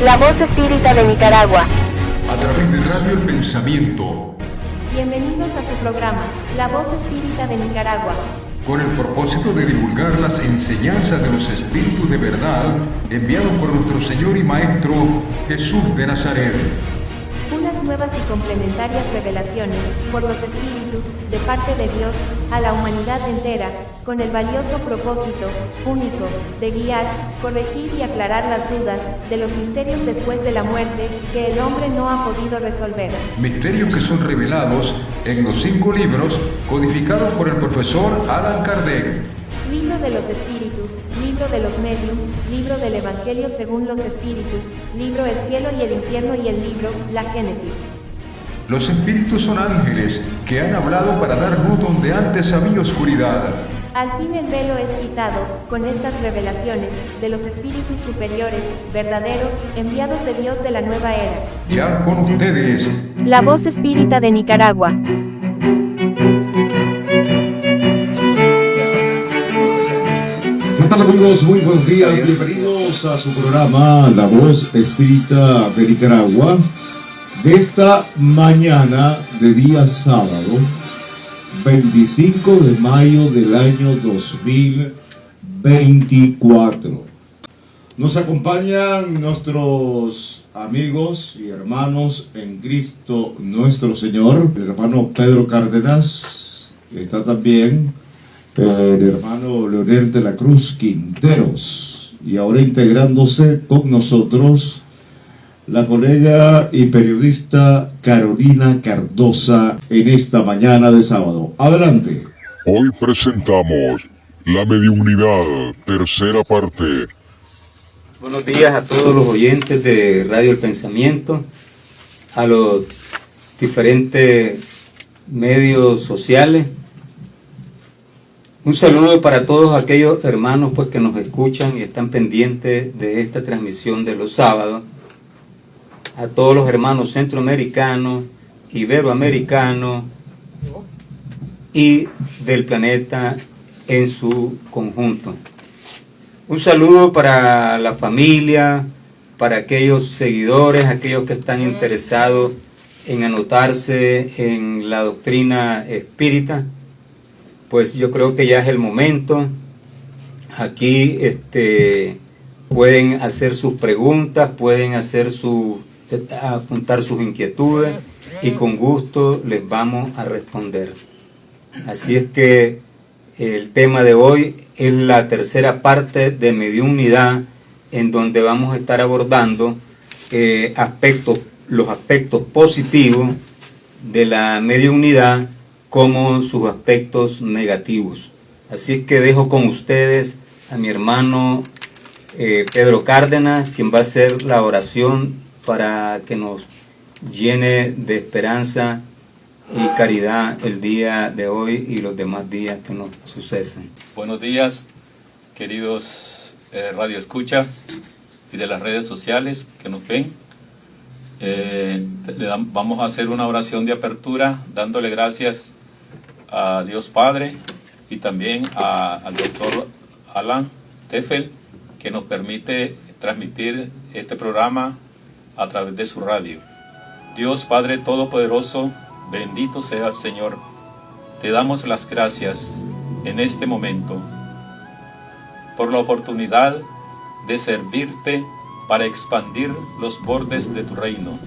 la voz espírita de Nicaragua. A través de Radio El Pensamiento. Bienvenidos a su programa, La Voz Espírita de Nicaragua. Con el propósito de divulgar las enseñanzas de los espíritus de verdad enviados por nuestro Señor y Maestro Jesús de Nazaret. Unas nuevas y complementarias revelaciones por los espíritus de parte de Dios a la humanidad entera, con el valioso propósito único de guiar, corregir y aclarar las dudas de los misterios después de la muerte que el hombre no ha podido resolver. Misterios que son revelados en los 5 libros codificados por el profesor Allan Kardec. Libro de los Espíritus, Libro de los Mediums, Libro del Evangelio según los Espíritus, Libro El Cielo y el Infierno y el Libro La Génesis. Los espíritus son ángeles que han hablado para dar luz donde antes había oscuridad. Al fin el velo es quitado, con estas revelaciones, de los espíritus superiores, verdaderos, enviados de Dios de la nueva era. Ya con ustedes, La Voz Espírita de Nicaragua. ¿Qué tal, amigos? Muy buenos días, bienvenidos a su programa La Voz Espírita de Nicaragua, de esta mañana de día sábado, 25 de mayo del año 2024. Nos acompañan nuestros amigos y hermanos en Cristo nuestro Señor, el hermano Pedro Cárdenas, está también el hermano Leonel de la Cruz Quinteros, y ahora integrándose con nosotros la colega y periodista Carolina Cardosa en esta mañana de sábado. Adelante. Hoy presentamos la mediunidad, tercera parte. Buenos días a todos los oyentes de Radio El Pensamiento, a los diferentes medios sociales. Un saludo para todos aquellos hermanos pues que nos escuchan y están pendientes de esta transmisión de los sábados. A todos los hermanos centroamericanos, iberoamericanos y del planeta en su conjunto. Un saludo para la familia, para aquellos seguidores, aquellos que están interesados en anotarse en la doctrina espírita. Pues yo creo que ya es el momento. Aquí pueden hacer sus preguntas, pueden apuntar sus inquietudes y con gusto les vamos a responder. Así es que el tema de hoy es la tercera parte de mediunidad, en donde vamos a estar abordando los aspectos positivos de la mediunidad como sus aspectos negativos. Así es que dejo con ustedes a mi hermano Pedro Cárdenas, quien va a hacer la oración para que nos llene de esperanza y caridad el día de hoy y los demás días que nos suceden. Buenos días, queridos radioescuchas y de las redes sociales que nos ven. Vamos a hacer una oración de apertura dándole gracias a Dios Padre y también al doctor Alan Teffel, que nos permite transmitir este programa a través de su radio. Dios Padre Todopoderoso, bendito sea el Señor. Te damos las gracias en este momento por la oportunidad de servirte para expandir los bordes de tu reino,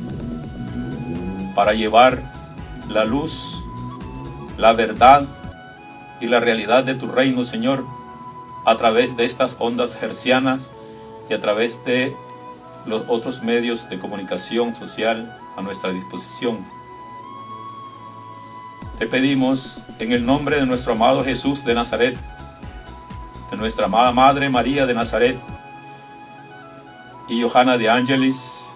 para llevar la luz, la verdad y la realidad de tu reino, Señor, a través de estas ondas hercianas y a través de los otros medios de comunicación social a nuestra disposición. Te pedimos en el nombre de nuestro amado Jesús de Nazaret, de nuestra amada Madre María de Nazaret y Johanna de Ángelis,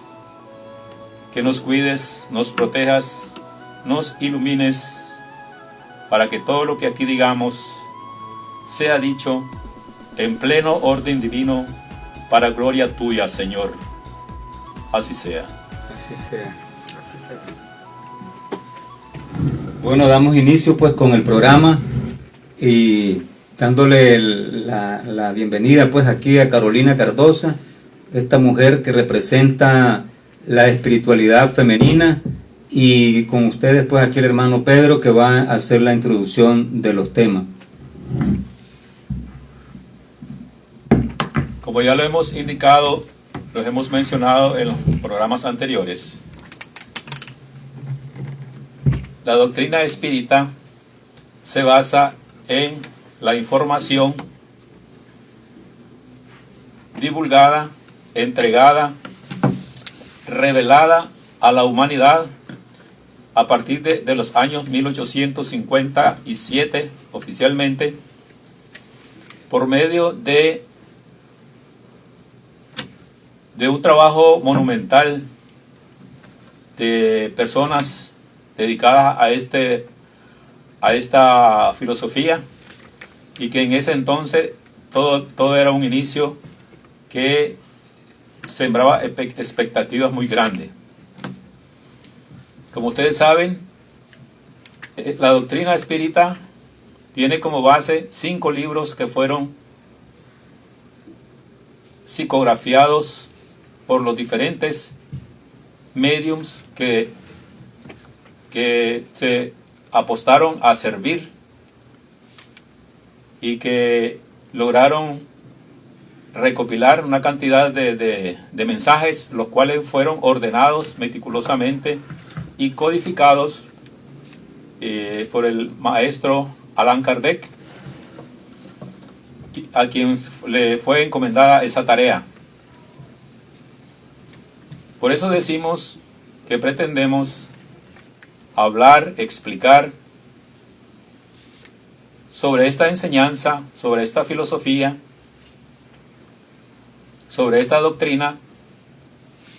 que nos cuides, nos protejas, nos ilumines, para que todo lo que aquí digamos sea dicho en pleno orden divino para gloria tuya, Señor. Así sea. Así sea, así sea. Bueno, damos inicio pues con el programa y dándole la bienvenida pues aquí a Carolina Cardosa, esta mujer que representa la espiritualidad femenina, y con ustedes pues aquí el hermano Pedro, que va a hacer la introducción de los temas. Como ya lo hemos indicado, los hemos mencionado en los programas anteriores, la doctrina espírita se basa en la información divulgada, entregada, revelada a la humanidad a partir de los años 1857 oficialmente, por medio de un trabajo monumental de personas dedicadas a esta filosofía, y que en ese entonces todo era un inicio que sembraba expectativas muy grandes. Como ustedes saben, la doctrina espírita tiene como base 5 libros que fueron psicografiados por los diferentes mediums que se apostaron a servir y que lograron recopilar una cantidad de mensajes, los cuales fueron ordenados meticulosamente y codificados por el maestro Allan Kardec, a quien le fue encomendada esa tarea. Por eso decimos que pretendemos hablar, explicar sobre esta enseñanza, sobre esta filosofía, sobre esta doctrina,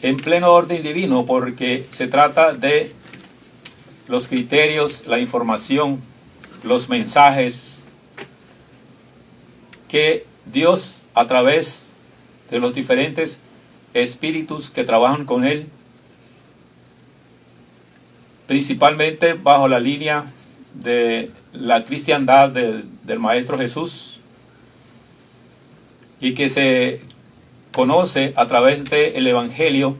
en pleno orden divino, porque se trata de los criterios, la información, los mensajes que Dios, a través de los diferentes espíritus que trabajan con Él, principalmente bajo la línea de la cristiandad del Maestro Jesús, y que se conoce a través del Evangelio,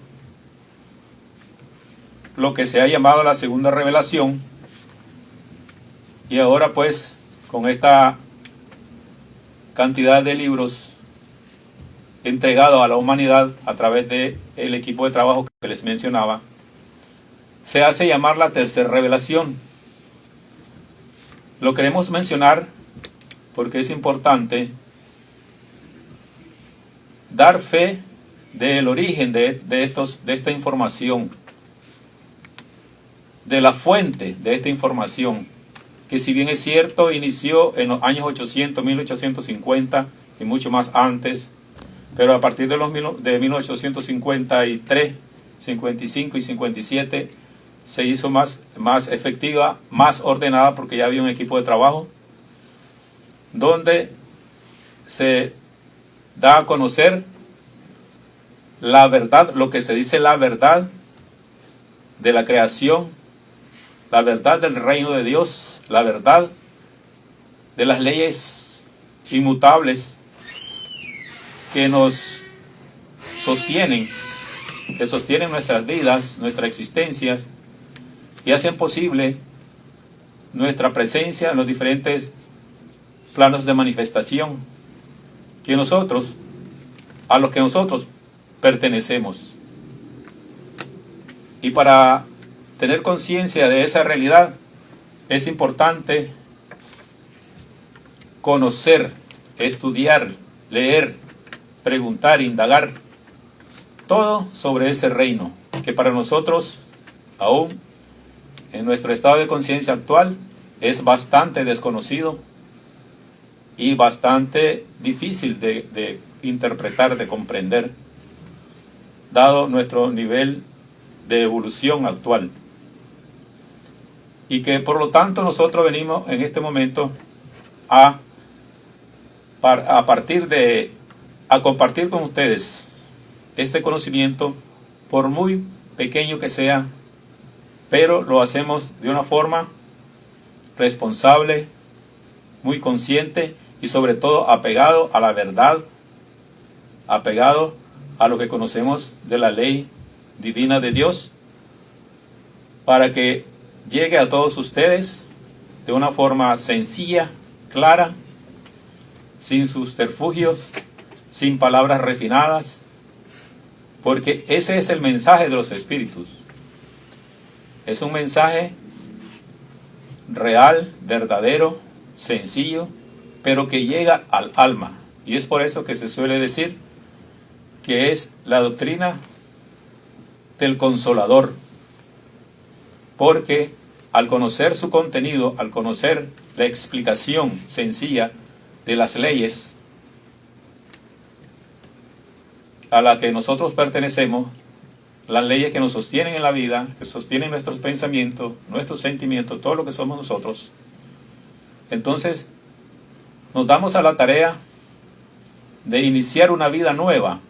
lo que se ha llamado la segunda revelación. Y ahora pues, con esta cantidad de libros entregados a la humanidad a través del equipo de trabajo que les mencionaba, se hace llamar la tercera revelación. Lo queremos mencionar porque es importante dar fe del origen de esta información, de la fuente de esta información, que si bien es cierto inició en los años 800, 1850 y mucho más antes, pero a partir de 1853, 55 y 57 se hizo más efectiva, más ordenada, porque ya había un equipo de trabajo donde se da a conocer la verdad, lo que se dice la verdad de la creación, la verdad del reino de Dios, la verdad de las leyes inmutables que nos sostienen, que sostienen nuestras vidas, nuestras existencias, y hacen posible nuestra presencia en los diferentes planos de manifestación a los que nosotros pertenecemos. Y para tener conciencia de esa realidad es importante conocer, estudiar, leer, preguntar, indagar todo sobre ese reino, que para nosotros, aún en nuestro estado de conciencia actual, es bastante desconocido y bastante difícil de interpretar, de comprender, dado nuestro nivel de evolución actual. Y que por lo tanto nosotros venimos en este momento a compartir con ustedes este conocimiento, por muy pequeño que sea, pero lo hacemos de una forma responsable, muy consciente y sobre todo apegado a la verdad, apegado a lo que conocemos de la ley divina de Dios, para que llegue a todos ustedes de una forma sencilla, clara, sin subterfugios, sin palabras refinadas, porque ese es el mensaje de los espíritus. Es un mensaje real, verdadero, sencillo, pero que llega al alma. Y es por eso que se suele decir que es la doctrina del Consolador, porque al conocer su contenido, al conocer la explicación sencilla de las leyes a las que nosotros pertenecemos, las leyes que nos sostienen en la vida, que sostienen nuestros pensamientos, nuestros sentimientos, todo lo que somos nosotros, entonces nos damos a la tarea de iniciar una vida nueva,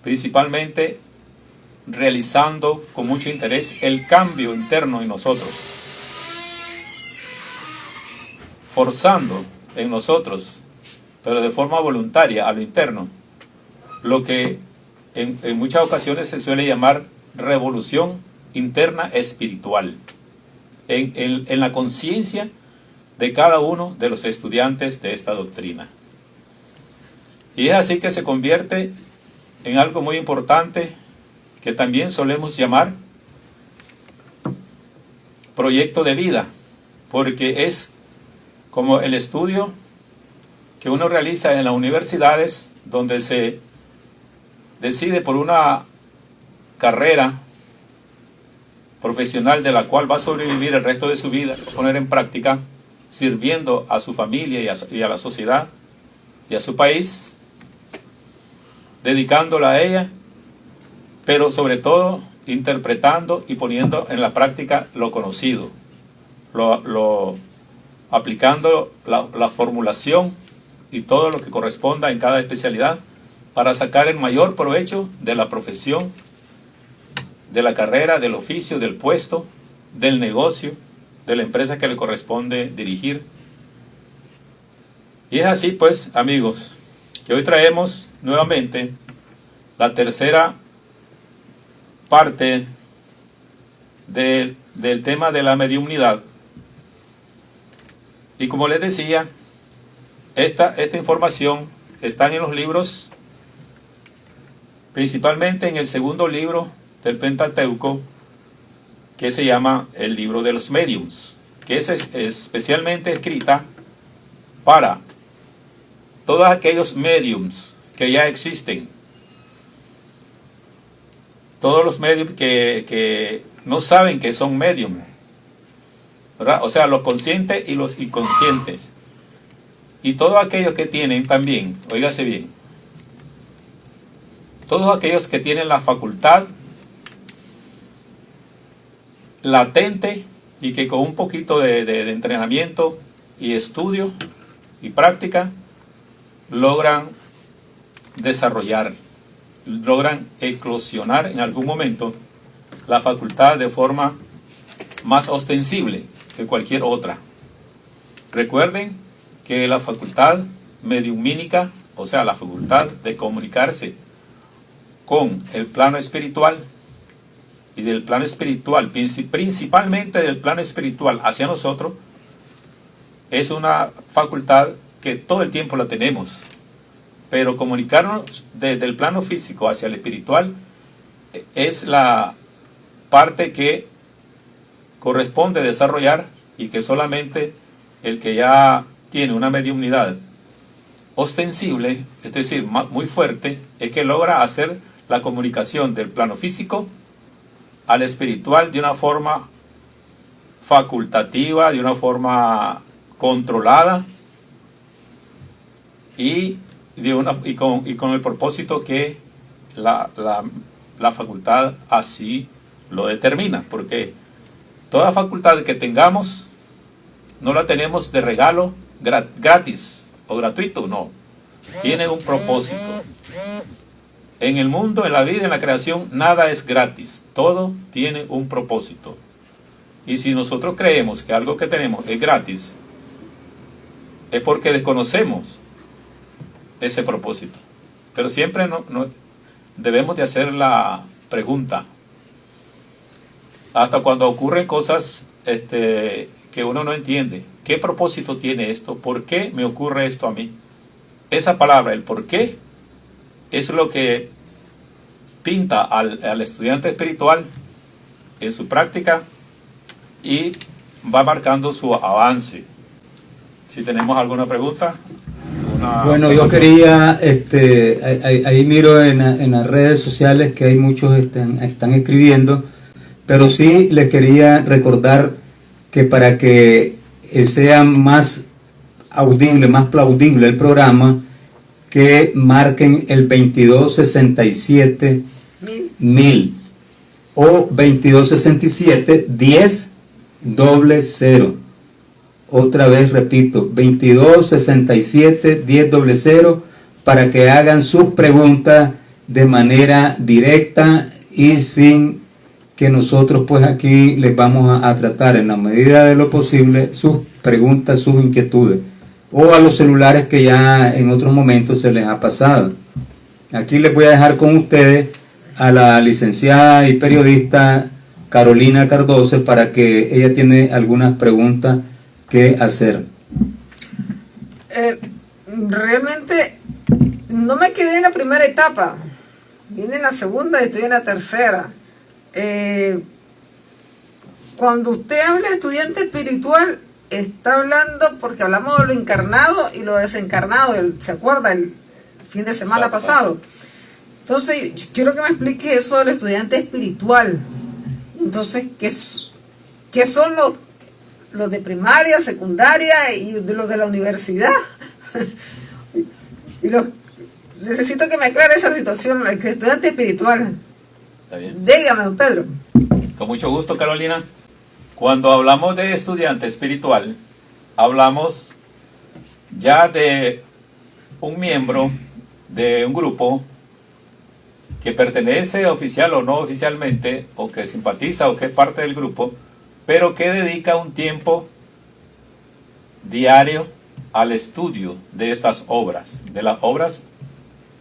principalmente realizando con mucho interés el cambio interno en nosotros, forzando en nosotros, pero de forma voluntaria a lo interno, lo que en muchas ocasiones se suele llamar revolución interna espiritual, en la conciencia de cada uno de los estudiantes de esta doctrina. Y es así que se convierte en algo muy importante que también solemos llamar proyecto de vida, porque es como el estudio que uno realiza en las universidades, donde se decide por una carrera profesional de la cual va a sobrevivir el resto de su vida, poner en práctica, sirviendo a su familia y a la sociedad y a su país, dedicándola a ella, pero sobre todo interpretando y poniendo en la práctica lo conocido, aplicando la formulación y todo lo que corresponda en cada especialidad para sacar el mayor provecho de la profesión, de la carrera, del oficio, del puesto, del negocio, de la empresa que le corresponde dirigir. Y es así pues, amigos, que hoy traemos nuevamente la tercera parte del tema de la mediumnidad. Y como les decía, esta información está en los libros, principalmente en el segundo libro del Pentateuco, que se llama el libro de los mediums, que es especialmente escrita para todos aquellos mediums que ya existen, todos los mediums que no saben que son mediums, ¿verdad? O sea, los conscientes y los inconscientes, y todos aquellos que tienen también, óigase bien, todos aquellos que tienen la facultad latente y que con un poquito de entrenamiento y estudio y práctica logran desarrollar, logran eclosionar en algún momento la facultad de forma más ostensible que cualquier otra. Recuerden que la facultad mediumínica, o sea, la facultad de comunicarse con el plano espiritual, y del plano espiritual, principalmente del plano espiritual hacia nosotros, es una facultad que todo el tiempo la tenemos, pero comunicarnos desde el plano físico hacia el espiritual es la parte que corresponde desarrollar, y que solamente el que ya tiene una mediumnidad ostensible, es decir, muy fuerte, es que logra hacer la comunicación del plano físico al espiritual de una forma facultativa, de una forma controlada y con el propósito que la facultad así lo determina, porque toda facultad que tengamos no la tenemos de regalo gratis o gratuito, no, tiene un propósito. En el mundo, en la vida, en la creación, nada es gratis. Todo tiene un propósito. Y si nosotros creemos que algo que tenemos es gratis, es porque desconocemos ese propósito. Pero siempre debemos de hacer la pregunta. Hasta cuando ocurren cosas que uno no entiende. ¿Qué propósito tiene esto? ¿Por qué me ocurre esto a mí? Esa palabra, el por qué, es lo que pinta al estudiante espiritual en su práctica y va marcando su avance. Si tenemos alguna pregunta. Bueno, yo quería, ahí miro en las redes sociales que hay muchos están escribiendo, pero sí les quería recordar que para que sea más audible, más plaudible el programa, que marquen el 2267-1000 o 2267-1000. Otra vez repito, 2267-1000 para que hagan sus preguntas de manera directa y sin que nosotros pues aquí les vamos a tratar en la medida de lo posible sus preguntas, sus inquietudes, o a los celulares que ya en otros momentos se les ha pasado. Aquí les voy a dejar con ustedes a la licenciada y periodista Carolina Cardoso para que ella tiene algunas preguntas que hacer. Realmente no me quedé en la primera etapa, vine en la segunda y estoy en la tercera. Cuando usted habla de estudiante espiritual, está hablando, porque hablamos de lo encarnado y lo desencarnado, ¿se acuerda? El fin de semana pasado. Entonces, yo quiero que me explique eso del estudiante espiritual. Entonces, ¿qué son los de primaria, secundaria y los de la universidad? Necesito que me aclare esa situación, el estudiante espiritual. ¿Está bien? Dígame, don Pedro. Con mucho gusto, Carolina. Cuando hablamos de estudiante espiritual, hablamos ya de un miembro de un grupo que pertenece oficial o no oficialmente, o que simpatiza o que es parte del grupo, pero que dedica un tiempo diario al estudio de estas obras, de las obras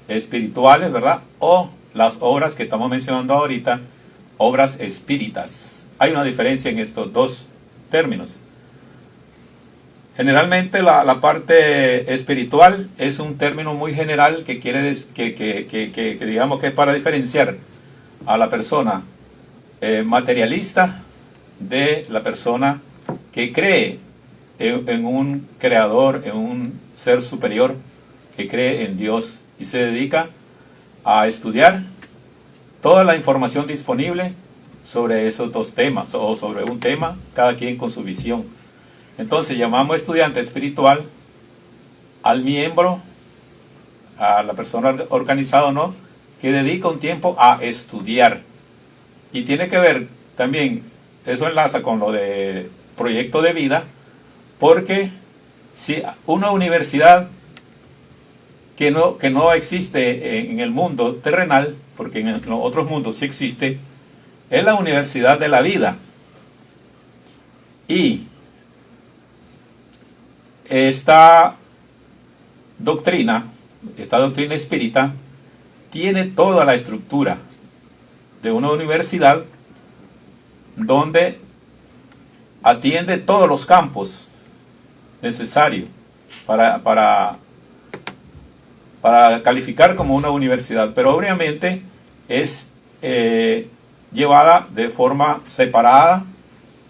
espirituales, ¿verdad? O las obras que estamos mencionando ahorita, obras espíritas. Hay una diferencia en estos dos términos. Generalmente la parte espiritual es un término muy general que quiere que digamos que es para diferenciar a la persona materialista de la persona que cree en un creador, en un ser superior, que cree en Dios y se dedica a estudiar toda la información disponible sobre esos dos temas o sobre un tema, cada quien con su visión. Entonces llamamos estudiante espiritual al miembro, a la persona organizada o no, que dedica un tiempo a estudiar. Y tiene que ver también, eso enlaza con lo de proyecto de vida, porque si una universidad que no existe en el mundo terrenal, porque en los otros mundos sí existe, es la universidad de la vida. Y esta doctrina espírita tiene toda la estructura de una universidad donde atiende todos los campos necesarios para calificar como una universidad, pero obviamente es llevada de forma separada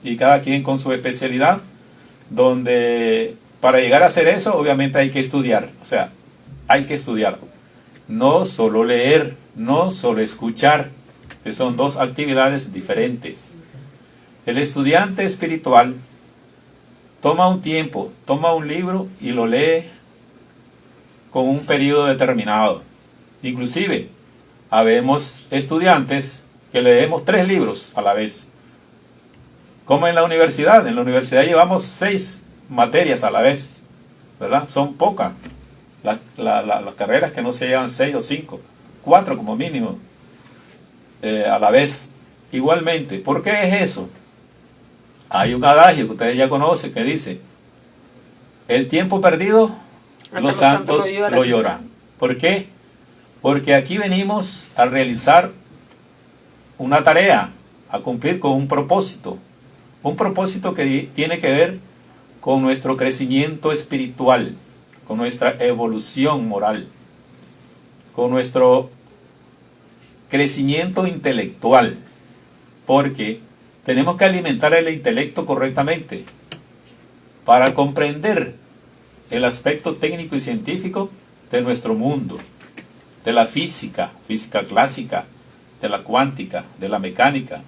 y cada quien con su especialidad, donde para llegar a hacer eso obviamente hay que estudiar, o sea, hay que estudiar, no solo leer, no solo escuchar, que son dos actividades diferentes. El estudiante espiritual toma un tiempo, toma un libro y lo lee con un periodo determinado. Inclusive, habemos estudiantes que leemos 3 libros a la vez. Como en la universidad llevamos 6 materias a la vez, ¿verdad? Son pocas las carreras que no se llevan 6 o 5, 4 como mínimo, a la vez. Igualmente, ¿por qué es eso? Hay un adagio que ustedes ya conocen que dice: el tiempo perdido los santos lo lloran. ¿Por qué? porque aquí venimos a realizar una tarea, a cumplir con un propósito que tiene que ver con nuestro crecimiento espiritual, con nuestra evolución moral, con nuestro crecimiento intelectual, porque tenemos que alimentar el intelecto correctamente para comprender el aspecto técnico y científico de nuestro mundo, de la física clásica, de la cuántica, de la mecánica,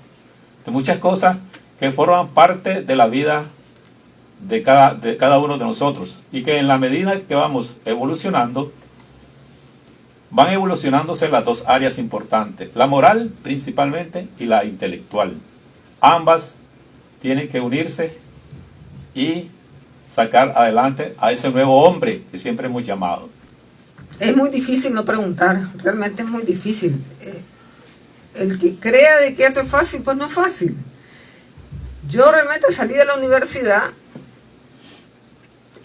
de muchas cosas que forman parte de la vida de cada uno de nosotros, y que en la medida que vamos evolucionando, van evolucionándose las dos áreas importantes, la moral principalmente y la intelectual. Ambas tienen que unirse y sacar adelante a ese nuevo hombre que siempre hemos llamado. Es muy difícil no preguntar, realmente es muy difícil. El que crea de que esto es fácil, pues no es fácil. Yo realmente salí de la universidad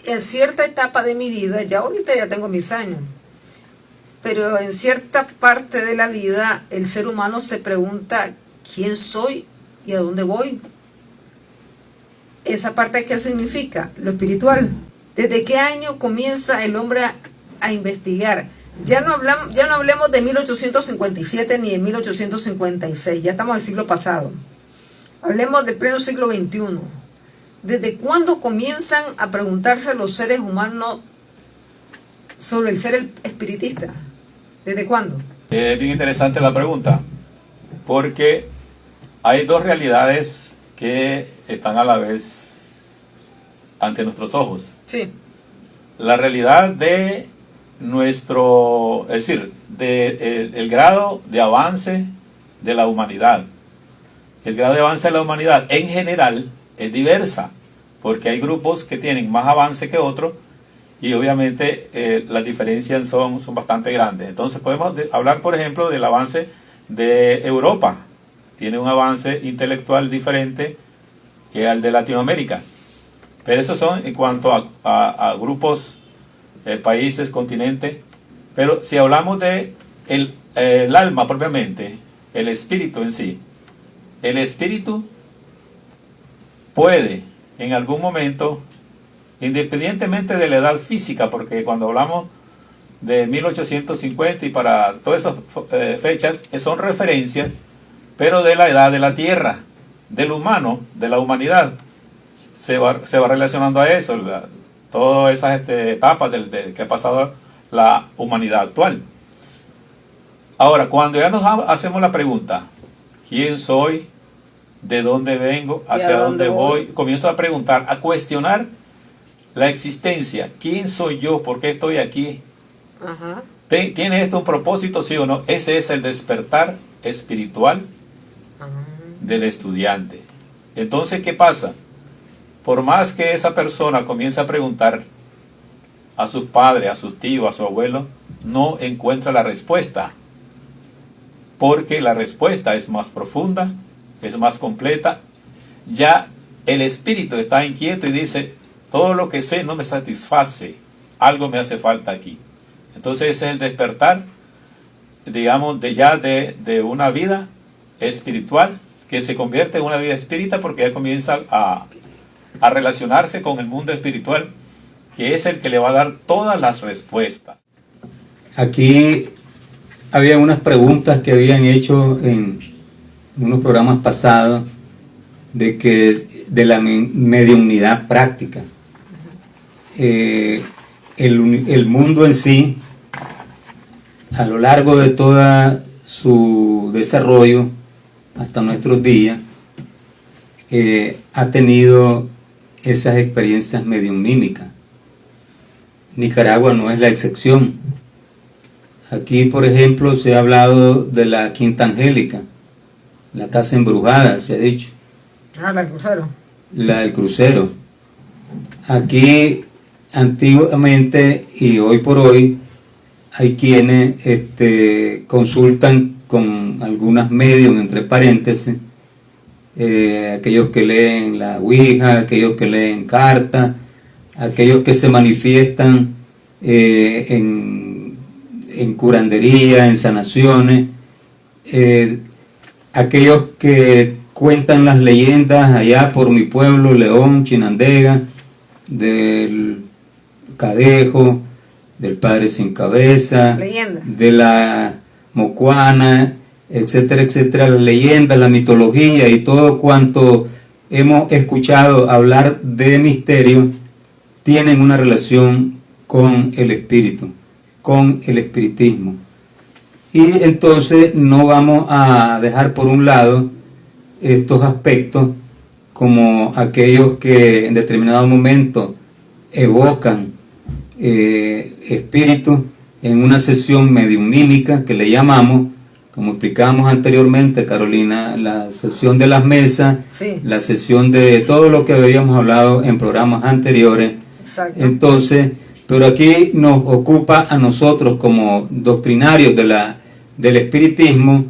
en cierta etapa de mi vida, ya ahorita ya tengo mis años, pero en cierta parte de la vida el ser humano se pregunta quién soy y a dónde voy. Esa parte, ¿qué significa? Lo espiritual. ¿Desde qué año comienza el hombre a investigar? Ya no hablemos de 1857 ni de 1856, ya estamos en el siglo pasado. Hablemos del pleno siglo XXI. ¿Desde cuándo comienzan a preguntarse los seres humanos sobre el ser espiritista? ¿Desde cuándo? Es bien interesante la pregunta, porque hay dos realidades que están a la vez ante nuestros ojos. Sí. La realidad de nuestro, es decir, el grado de avance de la humanidad. El grado de avance de la humanidad en general es diversa, porque hay grupos que tienen más avance que otros, y obviamente las diferencias son bastante grandes. Entonces podemos hablar, por ejemplo, del avance de Europa. Tiene un avance intelectual diferente que al de Latinoamérica. Pero esos son en cuanto a grupos, países, continentes. Pero si hablamos de el alma propiamente, el espíritu en sí, el espíritu puede en algún momento, independientemente de la edad física, porque cuando hablamos de 1850 y para todas esas fechas, son referencias, pero de la edad de la Tierra, del humano, de la humanidad, se va relacionando a eso, todas esas etapas que ha pasado la humanidad actual. Ahora, cuando ya nos hacemos la pregunta, ¿quién soy? ¿De dónde vengo? ¿Hacia dónde voy? Comienzo a preguntar, a cuestionar la existencia. ¿Quién soy yo? ¿Por qué estoy aquí? Ajá. ¿Tiene esto un propósito, sí o no? Ese es el despertar espiritual del estudiante. Entonces, ¿qué pasa? Por más que esa persona comience a preguntar a sus padres, a sus tíos, a su abuelo, no encuentra la respuesta, porque la respuesta es más profunda, es más completa. Ya el espíritu está inquieto y dice, todo lo que sé no me satisface, algo me hace falta aquí. Entonces ese es el despertar, digamos, de una vida espiritual que se convierte en una vida espírita, porque ya comienza a relacionarse con el mundo espiritual, que es el que le va a dar todas las respuestas. Aquí había unas preguntas que habían hecho en unos programas pasados de la mediunidad práctica. El mundo en sí, a lo largo de todo su desarrollo hasta nuestros días, ha tenido esas experiencias mediumnímicas. Nicaragua no es la excepción. Aquí, por ejemplo, se ha hablado de la Quinta Angélica, la casa embrujada, se ha dicho. Ah, la del crucero. La del crucero. Aquí, antiguamente y hoy por hoy, hay quienes consultan con algunas medium, entre paréntesis, aquellos que leen la Ouija, aquellos que leen cartas, aquellos que se manifiestan en en curandería, en sanaciones, aquellos que cuentan las leyendas allá por mi pueblo, León, Chinandega, del Cadejo, del Padre Sin Cabeza, Leyenda. de la Mocuana, etcétera, etcétera, la leyenda, la mitología y todo cuanto hemos escuchado hablar de misterio, tienen una relación con el espíritu, con el espiritismo. Y entonces no vamos a dejar por un lado estos aspectos como aquellos que en determinado momento evocan espíritus en una sesión mediunímica que le llamamos, como explicábamos anteriormente, Carolina, la sesión de las mesas, Sí. la sesión de todo lo que habíamos hablado en programas anteriores. Exacto. Entonces, pero aquí nos ocupa a nosotros como doctrinarios del espiritismo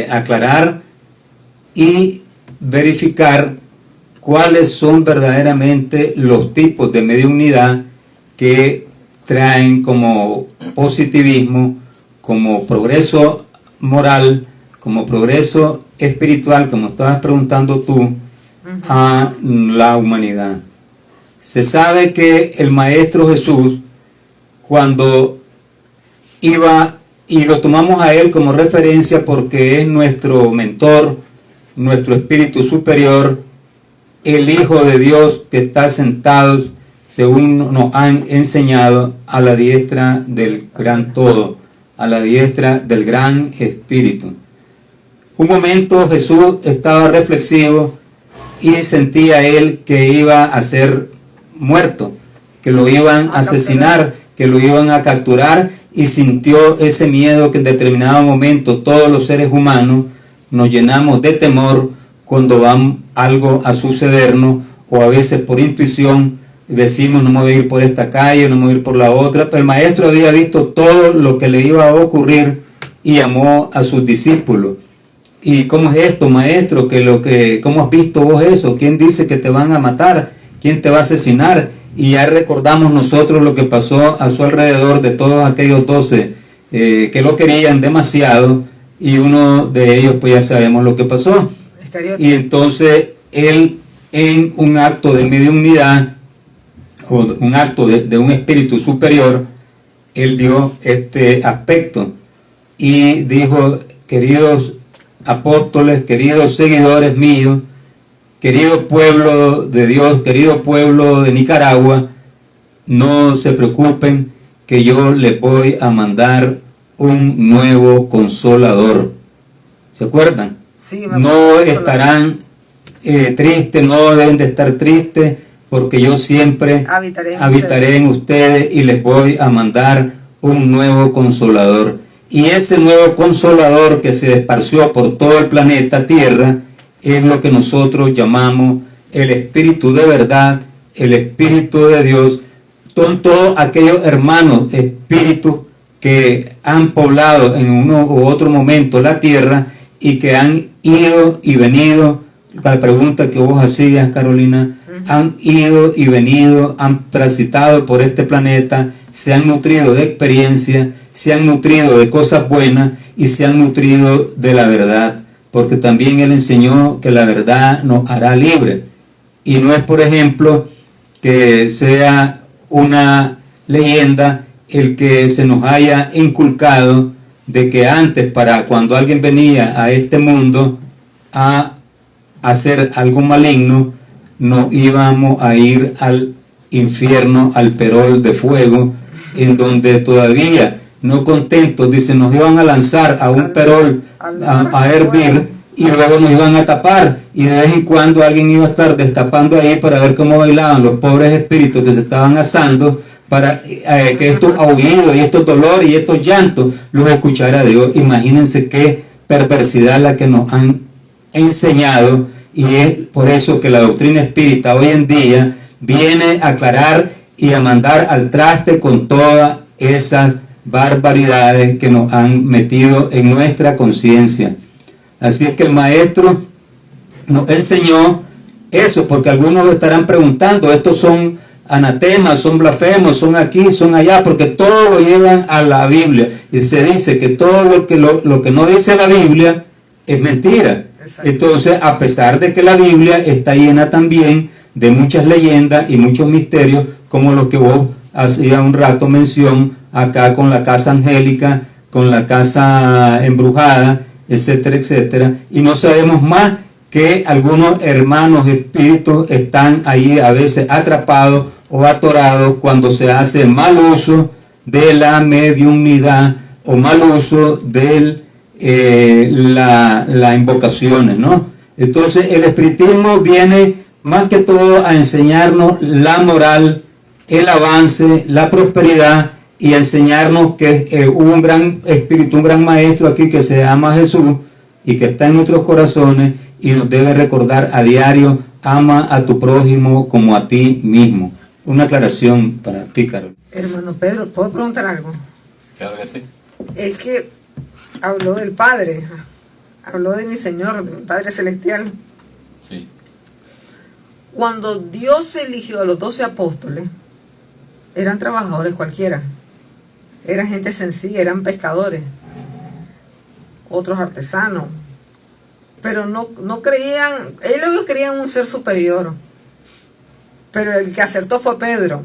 aclarar y verificar cuáles son verdaderamente los tipos de mediunidad que traen como positivismo, como progreso moral, como progreso espiritual, como estabas preguntando tú, a la humanidad. Se sabe que el Maestro Jesús, cuando iba, y lo tomamos a él como referencia porque es nuestro mentor, nuestro espíritu superior, el Hijo de Dios que está sentado, según nos han enseñado, a la diestra del gran todo, a la diestra del gran espíritu. Un momento Jesús estaba reflexivo y sentía él que iba a ser muerto, que lo iban a asesinar, que lo iban a capturar, y sintió ese miedo que en determinado momento todos los seres humanos nos llenamos de temor cuando va algo a sucedernos, o a veces por intuición decimos no me voy a ir por esta calle, no me voy a ir por la otra. Pero el Maestro había visto todo lo que le iba a ocurrir y llamó a sus discípulos. ¿Y cómo es esto, Maestro? ¿Cómo has visto vos eso? ¿Quién dice que te van a matar? ¿Quién te va a asesinar? Y ya recordamos nosotros lo que pasó a su alrededor de todos aquellos 12 que lo querían demasiado, y uno de ellos pues ya sabemos lo que pasó. Y entonces él, en un acto de mediunidad o un acto de un espíritu superior, él vio este aspecto y dijo: queridos apóstoles, queridos seguidores míos, querido pueblo de Dios, querido pueblo de Nicaragua, no se preocupen, que yo les voy a mandar un nuevo consolador. ¿Se acuerdan? Sí, no estarán tristes, no deben de estar tristes, porque yo siempre habitaré en ustedes y les voy a mandar un nuevo consolador. Y ese nuevo consolador que se esparció por todo el planeta Tierra es lo que nosotros llamamos el Espíritu de verdad, el Espíritu de Dios. Son todos aquellos hermanos espíritus que han poblado en uno u otro momento la Tierra y que han ido y venido. La pregunta que vos hacías, Carolina, han ido y venido, han transitado por este planeta, se han nutrido de experiencia, se han nutrido de cosas buenas y se han nutrido de la verdad, porque también él enseñó que la verdad nos hará libre. Y no es, por ejemplo, que sea una leyenda el que se nos haya inculcado de que antes, para cuando alguien venía a este mundo a hacer algo maligno, nos íbamos a ir al infierno, al perol de fuego, en donde todavía no contentos, dice, nos iban a lanzar a un perol a hervir, y luego nos iban a tapar, y de vez en cuando alguien iba a estar destapando ahí para ver cómo bailaban los pobres espíritus que se estaban asando, para que estos aullidos y estos dolores y estos llantos los escuchara Dios. Imagínense qué perversidad la que nos han enseñado, y es por eso que la doctrina espírita hoy en día viene a aclarar y a mandar al traste con todas esas barbaridades que nos han metido en nuestra conciencia. Así es que el Maestro nos enseñó eso, porque algunos estarán preguntando, estos son anatemas, son blasfemos, son aquí, son allá, porque todo lo llevan a la Biblia. Y se dice que todo lo que no dice la Biblia es mentira. Exacto. Entonces, a pesar de que la Biblia está llena también de muchas leyendas y muchos misterios, como lo que vos hacía un rato mención acá con la casa angélica, con la casa embrujada, etcétera, etcétera, y no sabemos más que algunos hermanos espíritus están ahí a veces atrapados o atorados cuando se hace mal uso de la mediunidad o mal uso de las invocaciones, ¿no? Entonces el espiritismo viene más que todo a enseñarnos la moral, el avance, la prosperidad, y enseñarnos que hubo un gran espíritu, un gran maestro aquí que se llama Jesús y que está en nuestros corazones y nos debe recordar a diario: ama a tu prójimo como a ti mismo. Una aclaración para ti, Carol. Hermano Pedro, ¿puedo preguntar algo? Claro que sí. Es que habló del Padre, habló de mi Señor, de mi Padre Celestial. Sí. Cuando Dios eligió a los 12 apóstoles, eran trabajadores cualquiera. Eran gente sencilla, eran pescadores, otros artesanos, pero no creían, ellos creían un ser superior, pero el que acertó fue Pedro,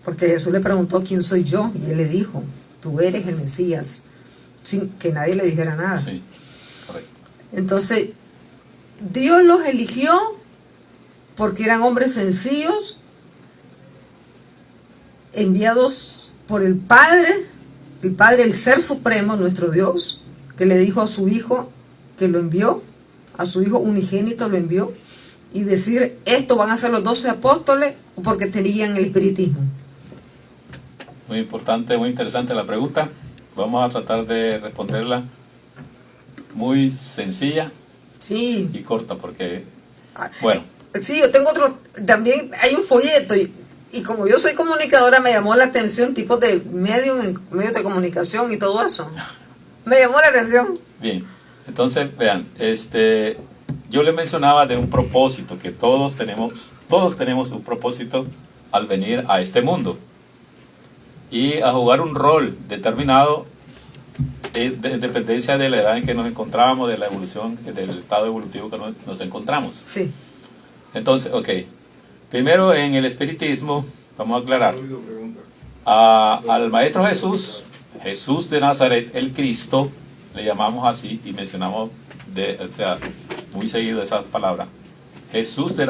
porque Jesús le preguntó: ¿quién soy yo? Y él le dijo: tú eres el Mesías, sin que nadie le dijera nada. Sí, correcto. Entonces, Dios los eligió porque eran hombres sencillos, enviados por el Padre, el Ser Supremo, nuestro Dios, que le dijo a su Hijo, que lo envió, a su Hijo unigénito lo envió, y decir: esto van a ser los 12 apóstoles, porque tenían el espiritismo. Muy importante, muy interesante la pregunta. Vamos a tratar de responderla muy sencilla Sí. y corta, porque, bueno, Sí, yo tengo otro, también hay un folleto, y como yo soy comunicadora, me llamó la atención tipos de medios de comunicación y todo eso. Me llamó la atención. bien. Entonces, vean, yo le mencionaba de un propósito, que todos tenemos un propósito al venir a este mundo y a jugar un rol determinado en dependencia de la edad en que nos encontramos, de la evolución, del estado evolutivo que nos encontramos. Sí. Entonces, ok, primero en el espiritismo, vamos a aclarar, al Maestro Jesús, Jesús de Nazaret, el Cristo, le llamamos así y mencionamos muy seguido esa palabra, Jesús de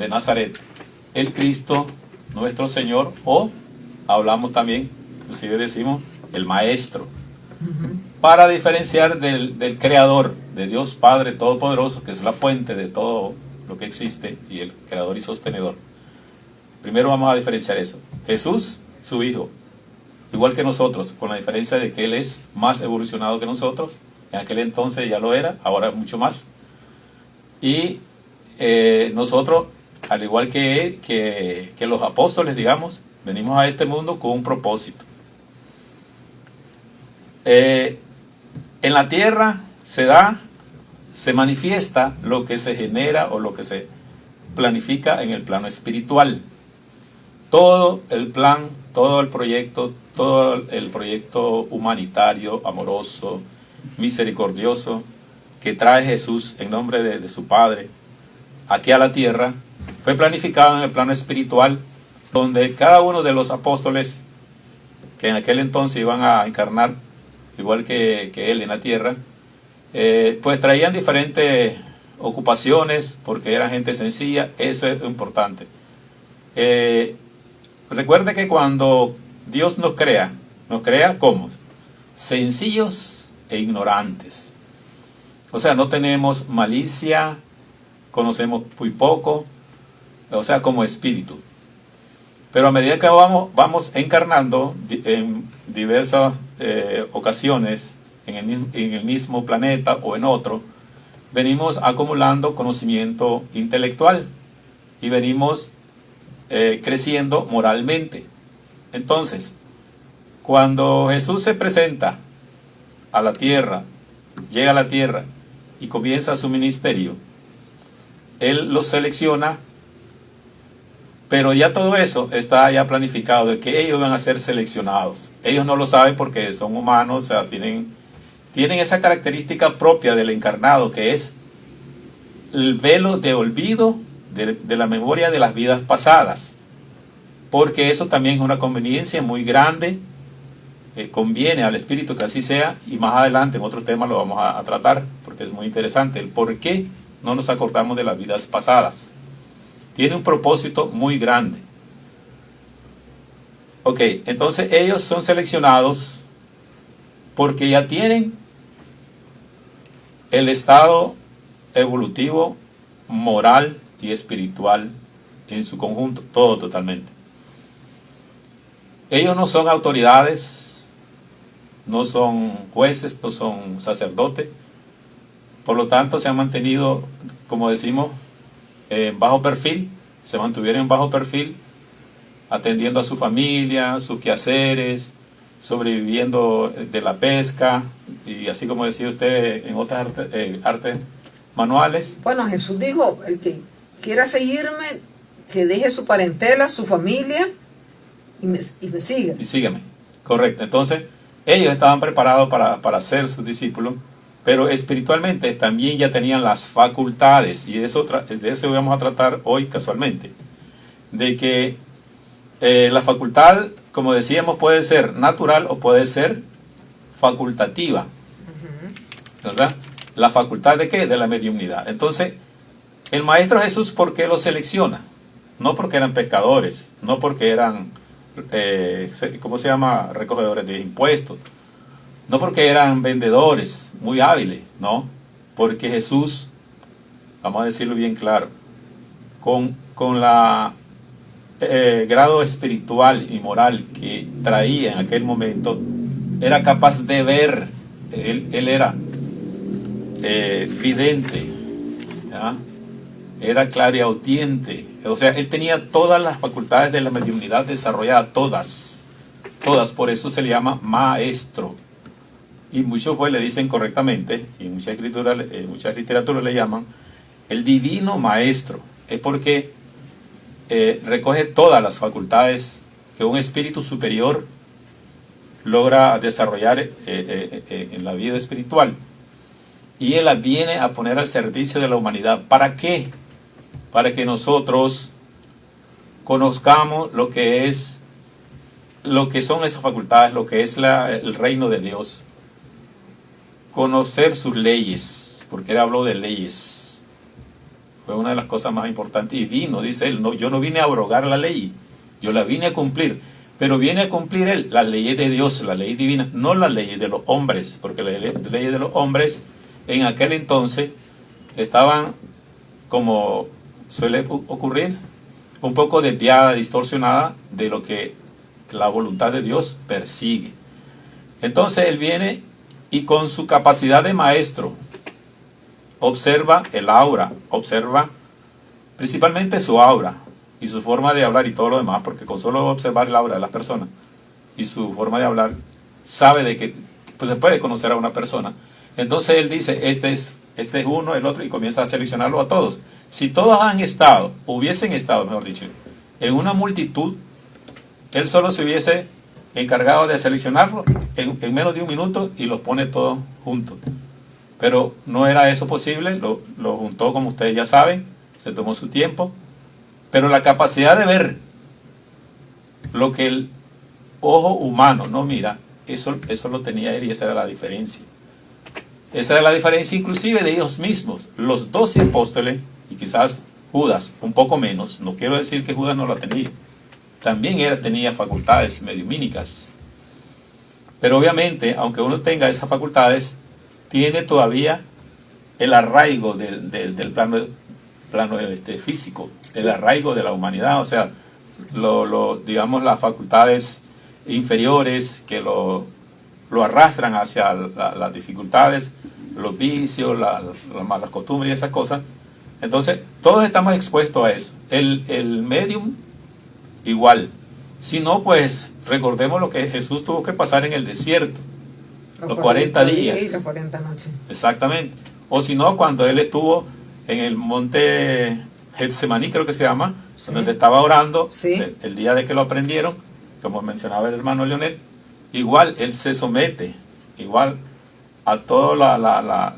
Nazaret, el Cristo, nuestro Señor, o hablamos también, inclusive decimos, el Maestro, para diferenciar del Creador, de Dios Padre Todopoderoso, que es la fuente de todo lo que existe y el creador y sostenedor. Primero vamos a diferenciar eso. Jesús, su Hijo, igual que nosotros, con la diferencia de que Él es más evolucionado que nosotros. En aquel entonces ya lo era, ahora mucho más. Y nosotros, al igual que los apóstoles, digamos, venimos a este mundo con un propósito. En la tierra se manifiesta lo que se genera o lo que se planifica en el plano espiritual. Todo el plan, todo el proyecto humanitario, amoroso, misericordioso que trae Jesús en nombre de su Padre aquí a la tierra, fue planificado en el plano espiritual, donde cada uno de los apóstoles que en aquel entonces iban a encarnar igual que él en la tierra, pues traían diferentes ocupaciones porque eran gente sencilla. Eso es importante. Recuerde que cuando Dios nos crea como sencillos e ignorantes. O sea, no tenemos malicia, conocemos muy poco, o sea, como espíritu. Pero a medida que vamos encarnando en diversas ocasiones, en el mismo planeta o en otro, venimos acumulando conocimiento intelectual y venimos creciendo moralmente. Entonces, cuando Jesús se presenta a la tierra, llega a la tierra y comienza su ministerio, Él los selecciona Pero ya todo eso está ya planificado, de que ellos van a ser seleccionados. Ellos no lo saben porque son humanos, o sea, tienen esa característica propia del encarnado, que es el velo de olvido de la memoria de las vidas pasadas. Porque eso también es una conveniencia muy grande. Conviene al espíritu que así sea, y más adelante en otro tema lo vamos a tratar, porque es muy interesante el por qué no nos acordamos de las vidas pasadas. Tiene un propósito muy grande. Ok, entonces ellos son seleccionados porque ya tienen el estado evolutivo, moral y espiritual en su conjunto, todo totalmente. Ellos no son autoridades, no son jueces, no son sacerdotes, por lo tanto se han mantenido, como decimos, en bajo perfil, se mantuvieron en bajo perfil, atendiendo a su familia, sus quehaceres, sobreviviendo de la pesca, y así como decía usted, en otras artes manuales. Bueno, Jesús dijo, el que quiera seguirme, que deje su parentela, su familia, y me siga. Y sígame, correcto. Entonces, ellos estaban preparados para ser sus discípulos, pero espiritualmente también ya tenían las facultades, y de eso vamos a tratar hoy casualmente, de que la facultad, como decíamos, puede ser natural o puede ser facultativa, ¿verdad? ¿La facultad de qué? De la mediunidad. Entonces, el Maestro Jesús, ¿por qué los selecciona? No porque eran pescadores, no porque eran, ¿cómo se llama? Recogedores de impuestos, no porque eran vendedores muy hábiles, no, porque Jesús, vamos a decirlo bien claro, con la grado espiritual y moral que traía en aquel momento, era capaz de ver, él era vidente, ¿ya? Era clariaudiente, o sea, él tenía todas las facultades de la mediunidad desarrolladas, todas, por eso se le llama maestro. Y muchos pues le dicen correctamente, y muchas literaturas le llaman el divino maestro. Es porque recoge todas las facultades que un espíritu superior logra desarrollar en la vida espiritual. Y él las viene a poner al servicio de la humanidad. ¿Para qué? Para que nosotros conozcamos lo que son esas facultades, lo que es el reino de Dios. Conocer sus leyes, porque él habló de leyes. Fue una de las cosas más importantes. Y dice él, no, yo no vine a abrogar la ley, yo la vine a cumplir. Pero viene a cumplir él las leyes de Dios, la ley divina, no las leyes de los hombres, porque las leyes de los hombres en aquel entonces estaban, como suele ocurrir, un poco desviada, distorsionada de lo que la voluntad de Dios persigue. Entonces él viene y con su capacidad de maestro observa el aura, observa principalmente su aura y su forma de hablar y todo lo demás, porque con solo observar el aura de las personas y su forma de hablar, sabe de que pues, se puede conocer a una persona. Entonces él dice, este es uno, el otro, y comienza a seleccionarlo a todos. Si todos hubiesen estado, mejor dicho, en una multitud, él solo se hubiese encargado de seleccionarlo en menos de un minuto y los pone todos juntos. Pero no era eso posible, lo juntó como ustedes ya saben, se tomó su tiempo, pero la capacidad de ver lo que el ojo humano no mira, eso lo tenía él, y esa era la diferencia. Esa era la diferencia inclusive de ellos mismos, los 12 apóstoles, y quizás Judas un poco menos, no quiero decir que Judas no la tenía, también él tenía facultades mediumínicas. Pero obviamente, aunque uno tenga esas facultades, tiene todavía el arraigo del plano físico, el arraigo de la humanidad, o sea, digamos las facultades inferiores que lo arrastran hacia las dificultades, los vicios, las malas costumbres y esas cosas. Entonces, todos estamos expuestos a eso. El medium igual. Si no, pues recordemos lo que Jesús tuvo que pasar en el desierto, los 40 días. Y las 40 noches. Exactamente. O si no, cuando él estuvo en el monte Getsemaní, creo que se llama, donde estaba orando, Sí. el día de que lo aprendieron, como mencionaba el hermano Leonel, igual él se somete, igual a toda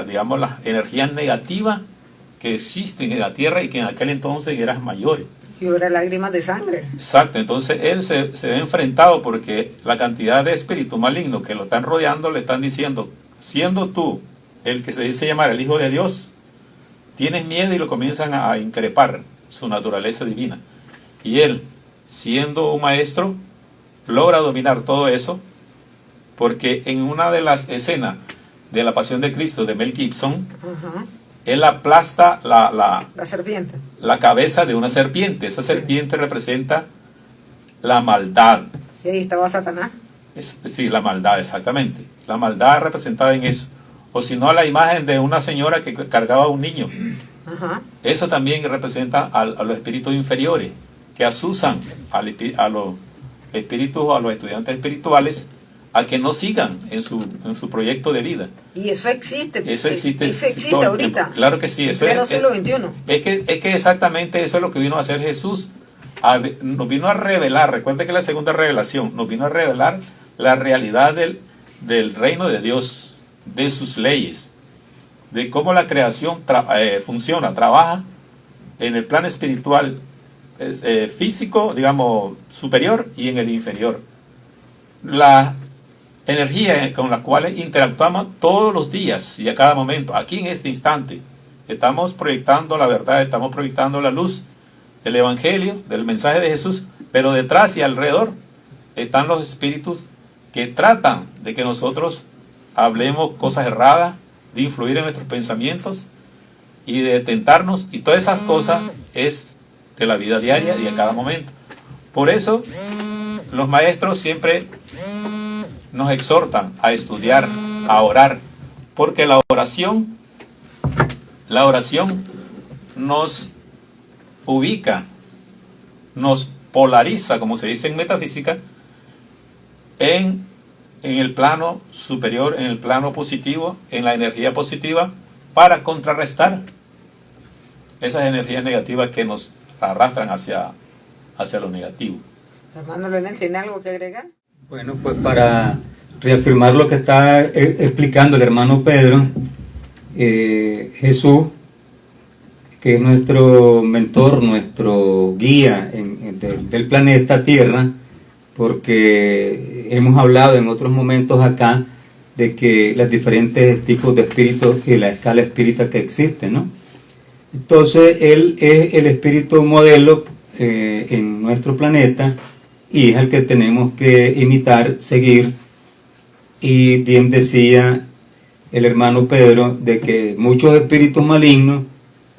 digamos, las energías negativas que existen en la tierra y que en aquel entonces eran mayores. Llora lágrimas de sangre. Exacto, entonces él se ve enfrentado porque la cantidad de espíritus malignos que lo están rodeando le están diciendo, siendo tú el que se dice llamar el Hijo de Dios, tienes miedo, y lo comienzan a increpar su naturaleza divina. Y él, siendo un maestro, logra dominar todo eso, porque en una de las escenas de la Pasión de Cristo de Mel Gibson, Ajá. él aplasta La serpiente. la cabeza de una serpiente. Esa serpiente representa la maldad. Y ahí estaba Satanás. Sí, la maldad, exactamente. La maldad representada en eso. O si no, la imagen de una señora que cargaba a un niño. Ajá. Eso también representa a los espíritus inferiores, que asusan a los espíritus o a los estudiantes espirituales a que no sigan en su proyecto de vida. Y eso existe. Eso existe, Eso existe todo el ahorita. tiempo. Claro que sí. En Eso pleno siglo XXI. es que exactamente eso es lo que vino a hacer Jesús. Nos vino a revelar, recuerde que la segunda revelación nos vino a revelar la realidad del reino de Dios, de sus leyes, de cómo la creación funciona, trabaja en el plano espiritual, físico, digamos, superior, y en el inferior. La energía con la cual interactuamos todos los días y a cada momento, aquí en este instante, estamos proyectando la verdad, estamos proyectando la luz del Evangelio, del mensaje de Jesús, pero detrás y alrededor están los espíritus que tratan de que nosotros hablemos cosas erradas, de influir en nuestros pensamientos y de tentarnos, y todas esas cosas es de la vida diaria y a cada momento. Por eso los maestros siempre nos exhortan a estudiar, a orar, porque la oración nos ubica, nos polariza, como se dice en metafísica, en el plano superior, en el plano positivo, en la energía positiva, para contrarrestar esas energías negativas que nos arrastran hacia lo negativo. Hermano Leonel, ¿tiene algo que agregar? Bueno, pues para reafirmar lo que está explicando el hermano Pedro, Jesús, que es nuestro mentor, nuestro guía del planeta Tierra, porque hemos hablado en otros momentos acá de que los diferentes tipos de espíritus y la escala espírita que existe, ¿no? Entonces, él es el espíritu modelo en nuestro planeta y es el que tenemos que imitar, seguir. Y bien decía el hermano Pedro de que muchos espíritus malignos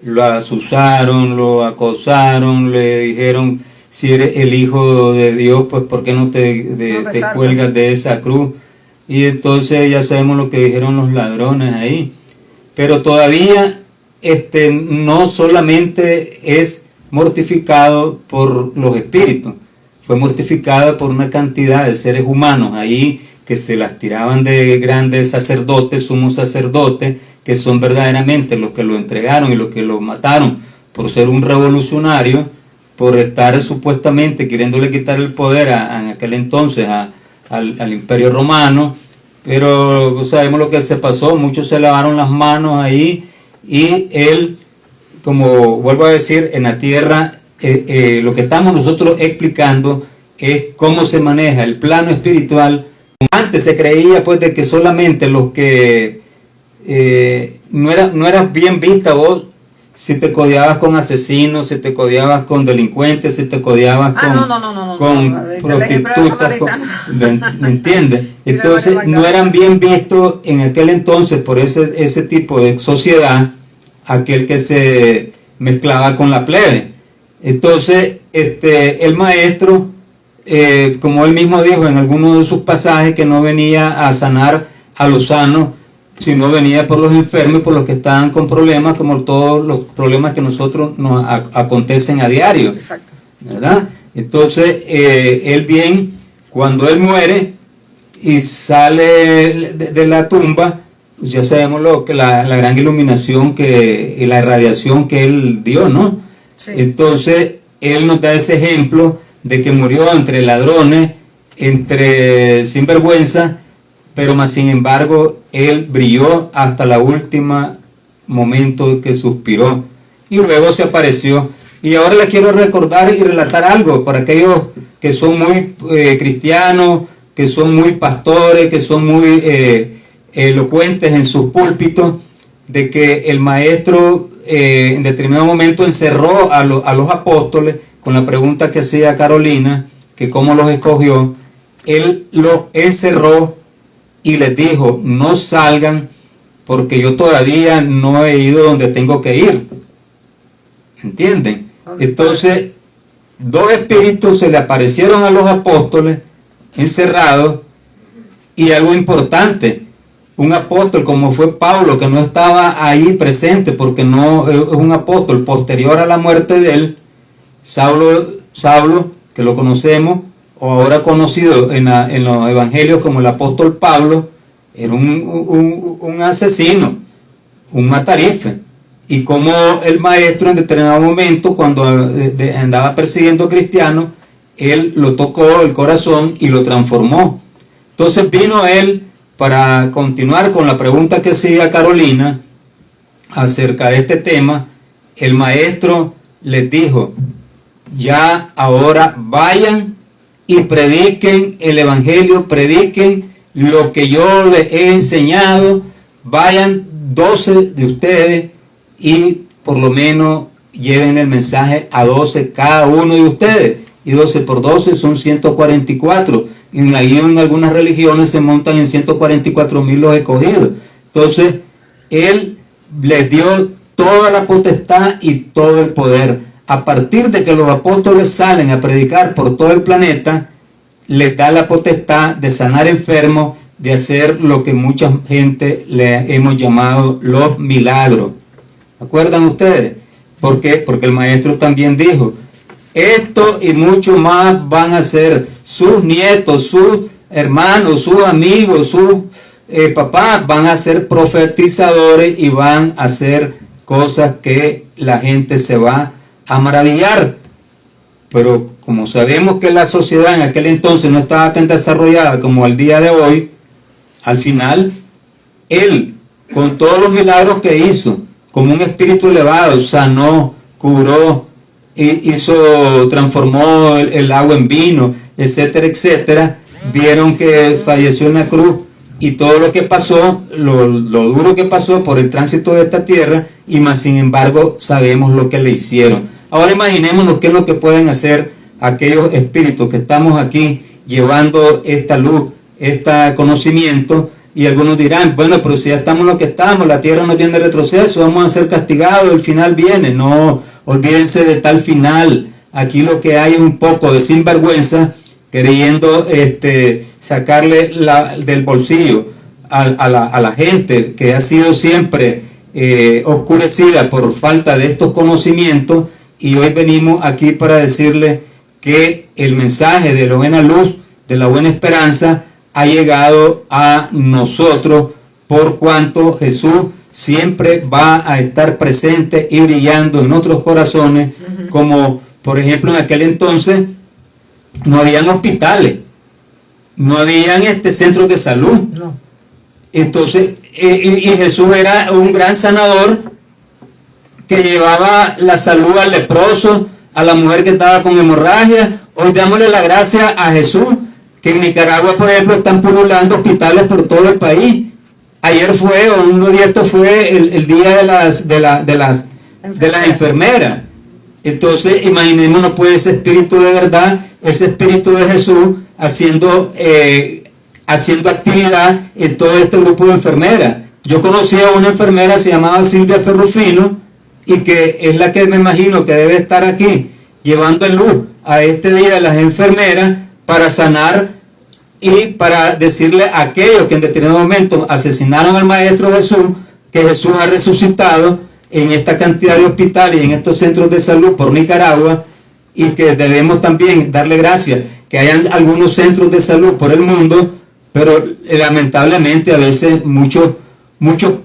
lo asusaron, lo acosaron, le dijeron: si eres el Hijo de Dios, pues ¿por qué no te cuelgas de esa cruz? Y entonces ya sabemos lo que dijeron los ladrones ahí. Pero todavía no solamente es mortificado por los espíritus, fue mortificado por una cantidad de seres humanos ahí que se las tiraban de grandes sacerdotes, sumos sacerdotes, que son verdaderamente los que lo entregaron y los que lo mataron por ser un revolucionario, por estar supuestamente queriéndole quitar el poder en aquel entonces al Imperio Romano. Pero sabemos lo que se pasó, muchos se lavaron las manos ahí, y él, como vuelvo a decir, en la tierra, lo que estamos nosotros explicando es cómo se maneja el plano espiritual. Antes se creía pues de que solamente los que no eras bien vista vos si te codeabas con asesinos, si te codeabas con delincuentes, si te codeabas con prostitutas, ¿me entiendes? Entonces no eran bien vistos en aquel entonces por ese tipo de sociedad, aquel que se mezclaba con la plebe. Entonces el maestro, como él mismo dijo en algunos de sus pasajes, que no venía a sanar a los sanos, sino venía por los enfermos y por los que estaban con problemas, como todos los problemas que nosotros nos acontecen a diario. Exacto. ¿Verdad? Entonces, él bien, cuando él muere y sale de la tumba, pues ya sabemos la gran iluminación y la irradiación que él dio, ¿no? Sí. Entonces, él nos da ese ejemplo de que murió entre ladrones, entre sinvergüenza, pero más sin embargo, él brilló hasta la última momento que suspiró y luego se apareció. Y ahora les quiero recordar y relatar algo para aquellos que son muy cristianos, que son muy pastores, que son muy elocuentes en sus púlpitos, de que el maestro en determinado momento encerró a los apóstoles con la pregunta que hacía Carolina, que cómo los escogió. Él los encerró y les dijo, no salgan porque yo todavía no he ido donde tengo que ir. ¿Entienden? Entonces, dos espíritus se le aparecieron a los apóstoles encerrados, y algo importante, un apóstol como fue Pablo, que no estaba ahí presente porque no es un apóstol posterior a la muerte de él, Saulo, que lo conocemos, o ahora conocido en los evangelios como el apóstol Pablo, era un asesino, un matarife. Y como el maestro en determinado momento, cuando andaba persiguiendo cristianos, él lo tocó el corazón y lo transformó. Entonces vino él para continuar con la pregunta que hacía Carolina acerca de este tema. El maestro les dijo, ya ahora vayan y prediquen el evangelio, prediquen lo que yo les he enseñado, vayan 12 de ustedes y por lo menos lleven el mensaje a 12 cada uno de ustedes, y 12 por 12 son 144, y ahí en algunas religiones se montan en 144,000 los escogidos. Entonces él les dio toda la potestad y todo el poder. A partir de que los apóstoles salen a predicar por todo el planeta, les da la potestad de sanar enfermos, de hacer lo que mucha gente le hemos llamado los milagros. ¿Acuerdan ustedes? ¿Por qué? Porque el maestro también dijo, esto y mucho más van a ser sus nietos, sus hermanos, sus amigos, sus papás, van a ser profetizadores y van a hacer cosas que la gente se va a maravillar. Pero como sabemos que la sociedad en aquel entonces no estaba tan desarrollada como el día de hoy, al final, él, con todos los milagros que hizo, como un espíritu elevado, sanó, curó, transformó el agua en vino, etcétera, etcétera, vieron que falleció en la cruz y todo lo que pasó, lo duro que pasó por el tránsito de esta tierra, y más sin embargo sabemos lo que le hicieron. Ahora imaginémonos qué es lo que pueden hacer aquellos espíritus que estamos aquí llevando esta luz, este conocimiento, y algunos dirán, bueno, pero si ya estamos lo que estamos, la tierra no tiene retroceso, vamos a ser castigados, el final viene. No, olvídense de tal final. Aquí lo que hay es un poco de sinvergüenza queriendo sacarle del bolsillo a la gente que ha sido siempre oscurecida por falta de estos conocimientos, y hoy venimos aquí para decirle que el mensaje de la buena luz, de la buena esperanza, ha llegado a nosotros, por cuanto Jesús siempre va a estar presente y brillando en nuestros corazones, como por ejemplo en aquel entonces no habían hospitales, no habían centros de salud. No. Entonces, y Jesús era un gran sanador que llevaba la salud al leproso, a la mujer que estaba con hemorragia. Hoy dámosle la gracia a Jesús, que en Nicaragua, por ejemplo, están pululando hospitales por todo el país. Ayer fue, o uno de estos fue el día de las enfermeras. Entonces, imaginémonos pues ese espíritu de verdad, ese espíritu de Jesús haciendo actividad en todo este grupo de enfermeras. Yo conocí a una enfermera, se llamaba Silvia Ferrufino, y que es la que me imagino que debe estar aquí, llevando luz a este día de las enfermeras, para sanar y para decirle a aquellos que en determinado momento asesinaron al Maestro Jesús, que Jesús ha resucitado en esta cantidad de hospitales y en estos centros de salud por Nicaragua, y que debemos también darle gracias que hayan algunos centros de salud por el mundo, pero lamentablemente a veces muchos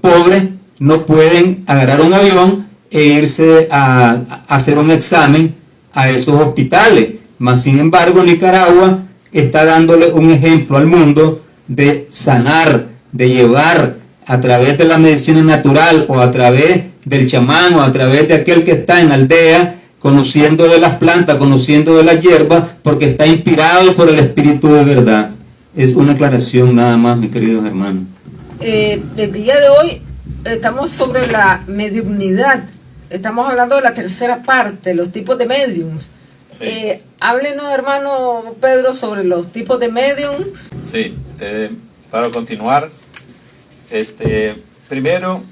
pobres no pueden agarrar un avión e irse a hacer un examen a esos hospitales. Mas sin embargo, Nicaragua está dándole un ejemplo al mundo de sanar, de llevar a través de la medicina natural o a través del chamán o a través de aquel que está en la aldea, conociendo de las plantas, conociendo de las hierbas, porque está inspirado por el Espíritu de verdad. Es una aclaración nada más, mis queridos hermanos. El día de hoy estamos sobre la mediumnidad. Estamos hablando de la tercera parte, los tipos de mediums. Sí. Háblenos, hermano Pedro, sobre los tipos de mediums. Sí, para continuar, primero,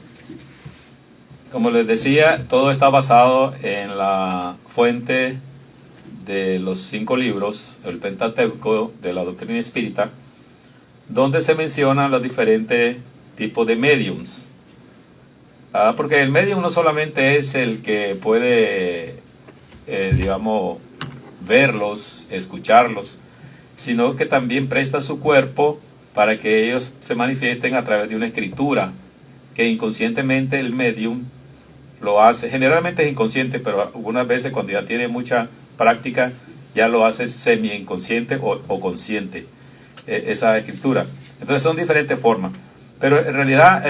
como les decía, todo está basado en la fuente de los 5 libros, el Pentateuco de la doctrina espírita, donde se mencionan los diferentes tipos de mediums. Porque el medium no solamente es el que puede, digamos, verlos, escucharlos, sino que también presta su cuerpo para que ellos se manifiesten a través de una escritura, que inconscientemente el medium lo hace. Generalmente es inconsciente, pero algunas veces cuando ya tiene mucha práctica, ya lo hace semi-inconsciente o consciente, esa escritura. Entonces son diferentes formas. Pero en realidad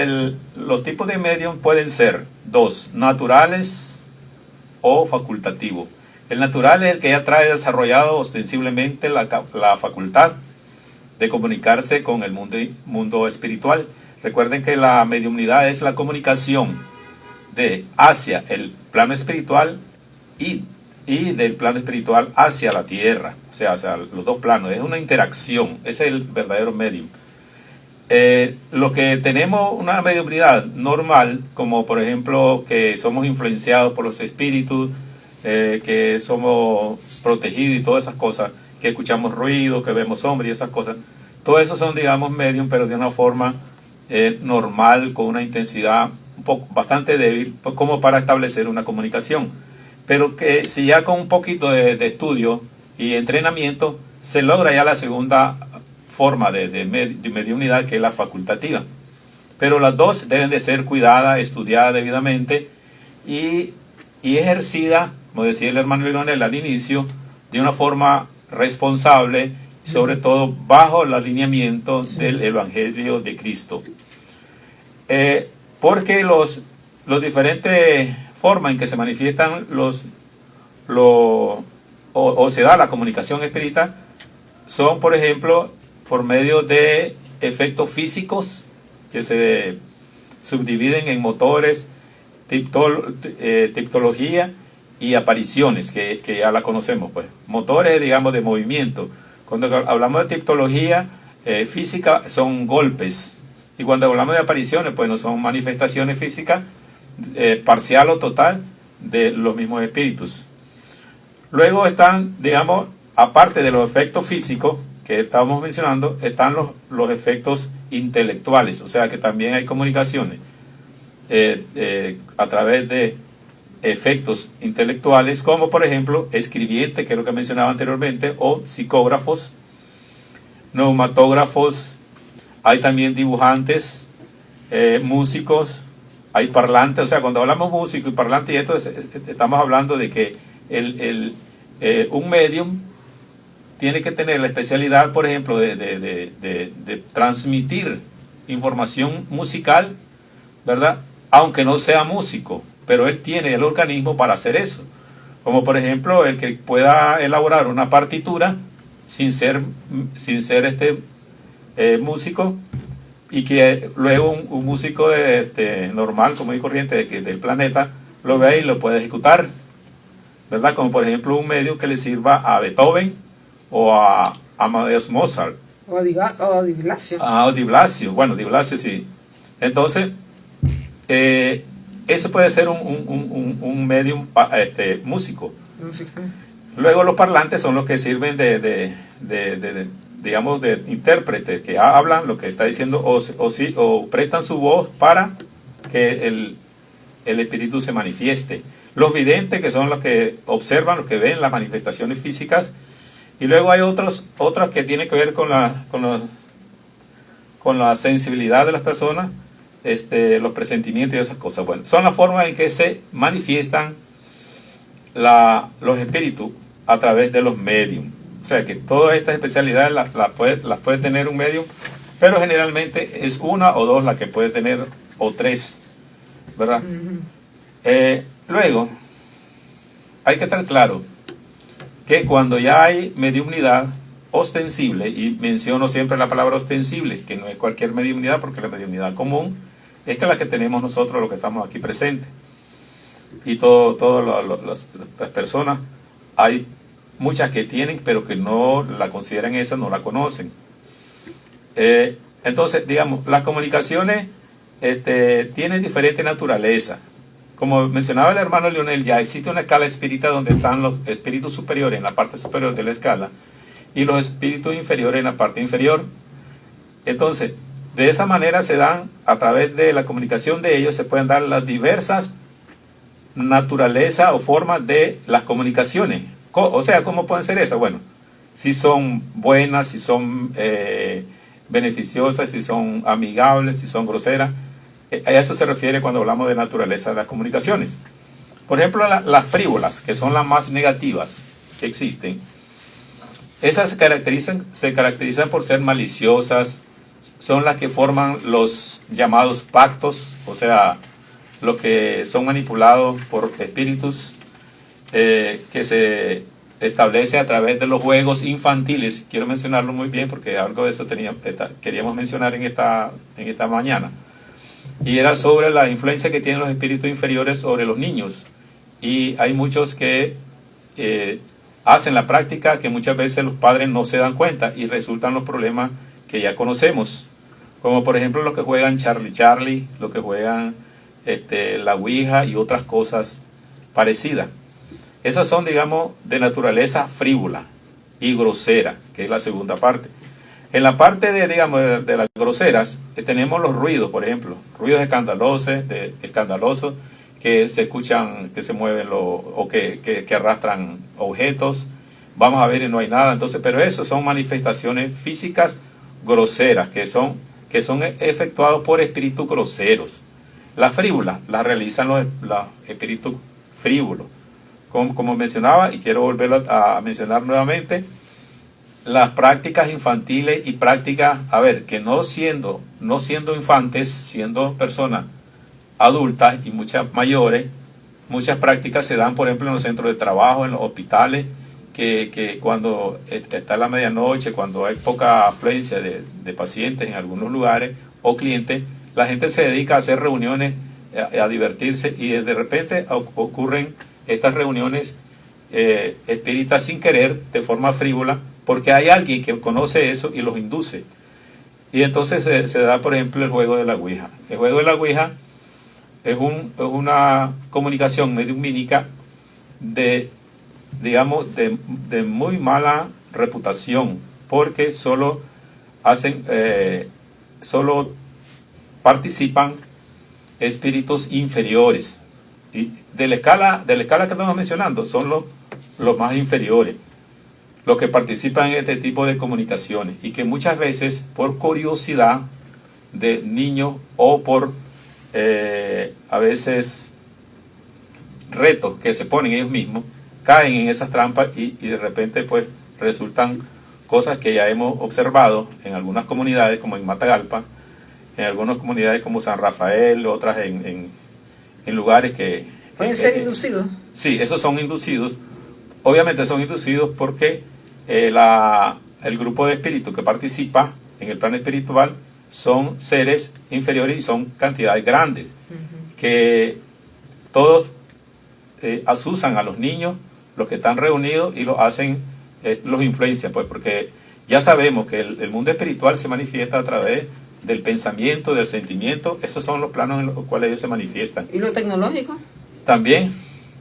los tipos de medium pueden ser 2, naturales o facultativos. El natural es el que ya trae desarrollado ostensiblemente la facultad de comunicarse con el mundo espiritual. Recuerden que la mediumnidad es la comunicación hacia el plano espiritual y del plano espiritual hacia la tierra, o sea, hacia los dos planos. Es una interacción, ese es el verdadero medium. Lo que tenemos una mediumnidad normal, como por ejemplo que somos influenciados por los espíritus, que somos protegidos y todas esas cosas, que escuchamos ruido, que vemos sombras y esas cosas, todo eso son, digamos, medium, pero de una forma normal, con una intensidad bastante débil, como para establecer una comunicación. Pero que si ya con un poquito de estudio y entrenamiento se logra ya la segunda forma de mediumnidad, que es la facultativa. Pero las dos deben de ser cuidadas, estudiadas debidamente y ejercidas, como decía el hermano Leonel al inicio, de una forma responsable y sobre todo bajo el alineamiento del Evangelio de Cristo. Porque los diferentes formas en que se manifiestan o se da la comunicación espírita son, por ejemplo, por medio de efectos físicos que se subdividen en motores, tipología y apariciones, que ya la conocemos, pues. Motores, digamos, de movimiento. Cuando hablamos de tipología física, son golpes. Y cuando hablamos de apariciones, pues no son manifestaciones físicas parcial o total de los mismos espíritus. Luego están, digamos, aparte de los efectos físicos que estábamos mencionando, están los efectos intelectuales, o sea que también hay comunicaciones a través de efectos intelectuales, como por ejemplo escribientes, que es lo que mencionaba anteriormente, o psicógrafos, neumatógrafos, hay también dibujantes, músicos, hay parlantes. O sea, cuando hablamos músico y parlante y esto, estamos hablando de que un medium tiene que tener la especialidad, por ejemplo, de transmitir información musical, ¿verdad? Aunque no sea músico, pero él tiene el organismo para hacer eso. Como por ejemplo, el que pueda elaborar una partitura sin ser músico, y que luego un músico normal, común y corriente del planeta, lo ve y lo puede ejecutar, ¿verdad? Como por ejemplo un medio que le sirva a Beethoven o a Amadeus Mozart. O a Di Blasio. O Di Blasio, bueno, Di Blasio sí. Entonces, eso puede ser un medium músico. Luego los parlantes son los que sirven digamos, de intérpretes, que hablan lo que está diciendo o prestan su voz para que el espíritu se manifieste. Los videntes, que son los que observan, los que ven las manifestaciones físicas. Y luego hay otros que tienen que ver con la sensibilidad de las personas, los presentimientos y esas cosas. Bueno, son las formas en que se manifiestan los espíritus a través de los medium. O sea que todas estas especialidades las puede tener un medium, pero generalmente es una o dos las que puede tener, o tres, ¿verdad? Luego, hay que estar claro que cuando ya hay mediumnidad ostensible, y menciono siempre la palabra ostensible, que no es cualquier mediumnidad, porque la mediumnidad común es que la que tenemos nosotros, los que estamos aquí presentes, y todas las personas, hay muchas que tienen, pero que no la consideran esa, no la conocen. Entonces, digamos, las comunicaciones tienen diferente naturaleza. Como mencionaba el hermano Leonel, ya existe una escala espírita donde están los espíritus superiores en la parte superior de la escala y los espíritus inferiores en la parte inferior. Entonces, de esa manera se dan, a través de la comunicación de ellos, se pueden dar las diversas naturalezas o formas de las comunicaciones. O sea, ¿cómo pueden ser esas? Bueno, si son buenas, si son beneficiosas, si son amigables, si son groseras. A eso se refiere cuando hablamos de naturaleza de las comunicaciones. Por ejemplo, las frívolas, que son las más negativas que existen, esas se caracterizan por ser maliciosas, son las que forman los llamados pactos, o sea, los que son manipulados por espíritus que se establece a través de los juegos infantiles. Quiero mencionarlo muy bien porque algo de eso queríamos mencionar en esta mañana. Y era sobre la influencia que tienen los espíritus inferiores sobre los niños. Y hay muchos que hacen la práctica que muchas veces los padres no se dan cuenta y resultan los problemas que ya conocemos. Como por ejemplo los que juegan Charlie, los que juegan la Ouija y otras cosas parecidas. Esas son, digamos, de naturaleza frívola y grosera, que es la segunda parte. En la parte de las groseras, tenemos los ruidos, por ejemplo, ruidos escandalosos que se escuchan, que se mueven o que arrastran objetos. Vamos a ver y no hay nada. Entonces, pero eso son manifestaciones físicas groseras que son efectuadas por espíritus groseros. Las frívolas las realizan los espíritus frívolos. Como mencionaba, y quiero volverlo a mencionar nuevamente, las prácticas infantiles y prácticas, que no siendo infantes, siendo personas adultas y muchas mayores, muchas prácticas se dan, por ejemplo, en los centros de trabajo, en los hospitales, que cuando está la medianoche, cuando hay poca afluencia de pacientes en algunos lugares o clientes, la gente se dedica a hacer reuniones, a divertirse, y de repente ocurren estas reuniones espíritas sin querer, de forma frívola, porque hay alguien que conoce eso y los induce. Y entonces se da, por ejemplo, el juego de la Ouija. El juego de la Ouija es una comunicación mediumínica de muy mala reputación, porque solo participan espíritus inferiores. Y de la escala que estamos mencionando, son los más inferiores, los que participan en este tipo de comunicaciones, y que muchas veces, por curiosidad de niños o por a veces retos que se ponen ellos mismos, caen en esas trampas y de repente pues resultan cosas que ya hemos observado en algunas comunidades, como en Matagalpa, en algunas comunidades como San Rafael, otras en lugares que... ¿Pueden ser inducidos? Sí, esos son inducidos. Obviamente son inducidos porque el grupo de espíritus que participa en el plano espiritual son seres inferiores y son cantidades grandes, que todos asusan a los niños, los que están reunidos, y los influencian, pues, porque ya sabemos que el mundo espiritual se manifiesta a través del pensamiento, del sentimiento. Esos son los planos en los cuales ellos se manifiestan. ¿Y lo tecnológico? También.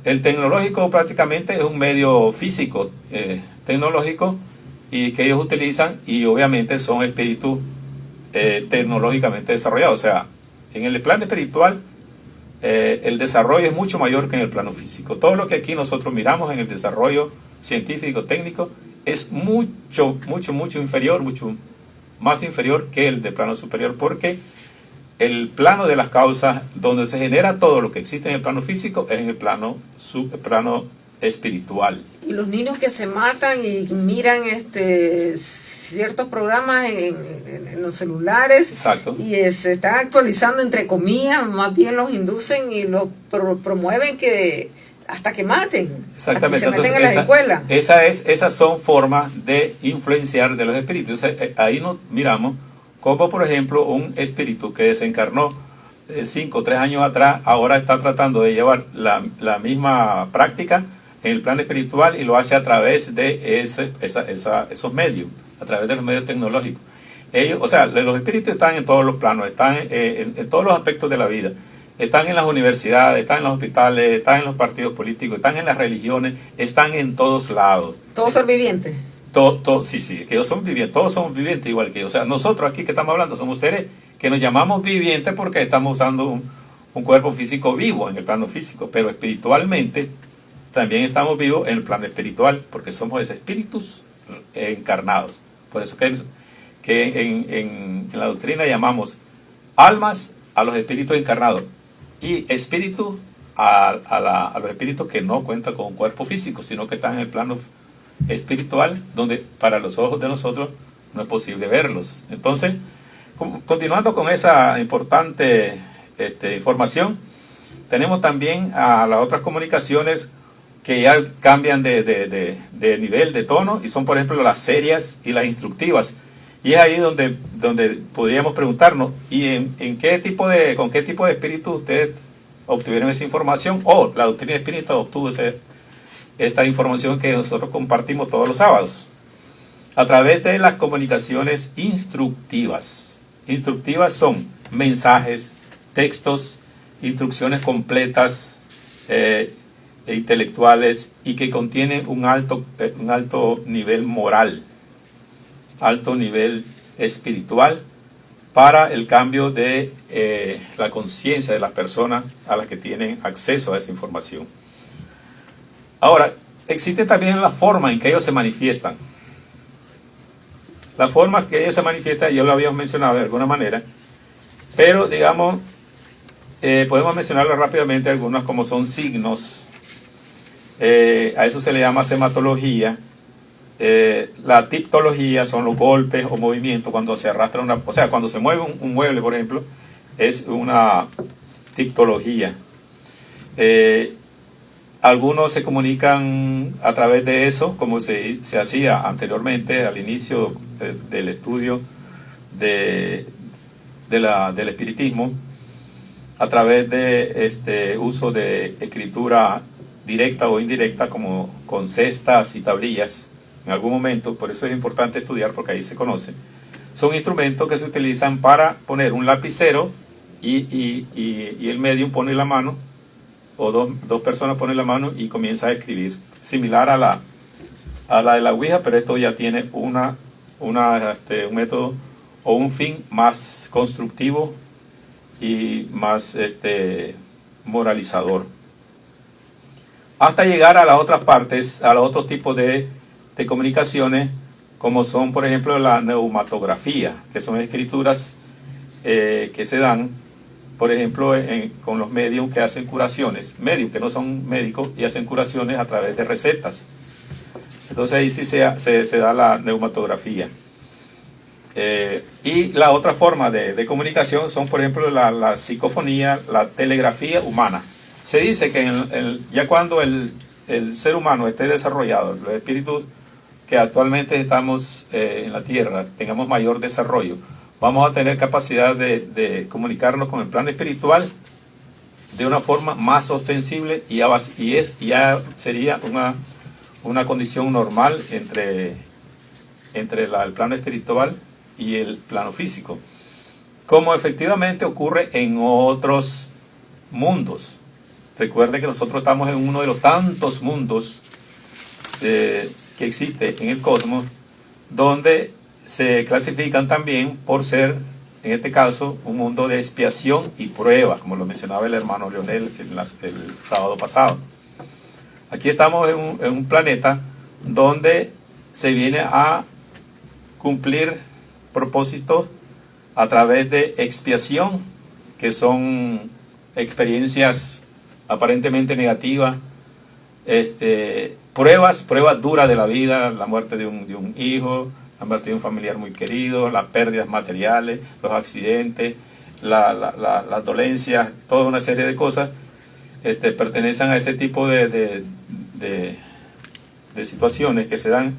El tecnológico prácticamente es un medio físico tecnológico y que ellos utilizan, y obviamente son espíritus tecnológicamente desarrollados. O sea, en el plano espiritual el desarrollo es mucho mayor que en el plano físico. Todo lo que aquí nosotros miramos en el desarrollo científico, técnico, es mucho inferior, mucho más inferior que el de plano superior, porque el plano de las causas, donde se genera todo lo que existe en el plano físico, es en el plano espiritual. Y los niños que se matan y miran ciertos programas en los celulares. Exacto. Y se están actualizando, entre comillas, más bien los inducen y los promueven que hasta que maten. Exactamente. Hasta que se meten en las escuelas. Esas son formas de influenciar de los espíritus. Ahí nos miramos como, por ejemplo, un espíritu que desencarnó 5 o 3 años atrás, ahora está tratando de llevar la misma práctica en el plano espiritual y lo hace a través de esos medios, a través de los medios tecnológicos. Ellos, o sea, los espíritus están en todos los planos, están en todos los aspectos de la vida. Están en las universidades, están en los hospitales, están en los partidos políticos, están en las religiones, están en todos lados. Todos son vivientes. Sí, que ellos son vivientes, todos somos vivientes igual que ellos. O sea, nosotros aquí que estamos hablando somos seres que nos llamamos vivientes porque estamos usando un cuerpo físico vivo en el plano físico, pero espiritualmente también estamos vivos en el plano espiritual porque somos espíritus encarnados. Por eso que en la doctrina llamamos almas a los espíritus encarnados y espíritu a los espíritus que no cuentan con un cuerpo físico, sino que están en el plano espiritual, donde para los ojos de nosotros no es posible verlos. Entonces, continuando con esa importante información, tenemos también a las otras comunicaciones que ya cambian de nivel, de tono, y son, por ejemplo, las serias y las instructivas. Y es ahí donde podríamos preguntarnos, ¿y con qué tipo de espíritu ustedes obtuvieron esa información? O la doctrina espírita obtuvo esta información que nosotros compartimos todos los sábados. A través de las comunicaciones instructivas. Instructivas son mensajes, textos, instrucciones completas, intelectuales y que contienen un alto nivel moral, alto nivel espiritual para el cambio de la conciencia de las personas a las que tienen acceso a esa información. Ahora, existe también la forma en que ellos se manifiestan. La forma que ellos se manifiestan, ya lo habíamos mencionado de alguna manera, pero digamos, podemos mencionarlo rápidamente, algunas como son signos. A eso se le llama sematología. La tiptología son los golpes o movimientos cuando se arrastra cuando se mueve un mueble, por ejemplo, es una tiptología. Algunos se comunican a través de eso, como se hacía anteriormente al inicio del estudio del espiritismo, a través de uso de escritura directa o indirecta, como con cestas y tablillas. En algún momento, por eso es importante estudiar, porque ahí se conoce. Son instrumentos que se utilizan para poner un lapicero y el medium pone la mano, o dos personas ponen la mano y comienza a escribir. Similar a la de la Ouija, pero esto ya tiene un método o un fin más constructivo y más moralizador. Hasta llegar a las otras partes, a los otros tipos de comunicaciones, como son, por ejemplo, la neumatografía, que son escrituras que se dan, por ejemplo, con los medios que hacen curaciones, medios que no son médicos y hacen curaciones a través de recetas. Entonces ahí sí se da la neumatografía. Y la otra forma de comunicación son, por ejemplo, la psicofonía, la telegrafía humana. Se dice que ya cuando el ser humano esté desarrollado, los espíritus que actualmente estamos en la Tierra, tengamos mayor desarrollo, vamos a tener capacidad de comunicarnos con el plano espiritual de una forma más ostensible y ya sería una condición normal entre el plano espiritual y el plano físico, como efectivamente ocurre en otros mundos. Recuerde que nosotros estamos en uno de los tantos mundos que existe en el cosmos, donde se clasifican también por ser, en este caso, un mundo de expiación y prueba, como lo mencionaba el hermano Leonel el sábado pasado. Aquí estamos en un planeta donde se viene a cumplir propósitos a través de expiación que son experiencias aparentemente negativas, pruebas duras de la vida, la muerte de un hijo, la muerte de un familiar muy querido, las pérdidas materiales, los accidentes, las dolencias, toda una serie de cosas pertenecen a ese tipo de situaciones que se dan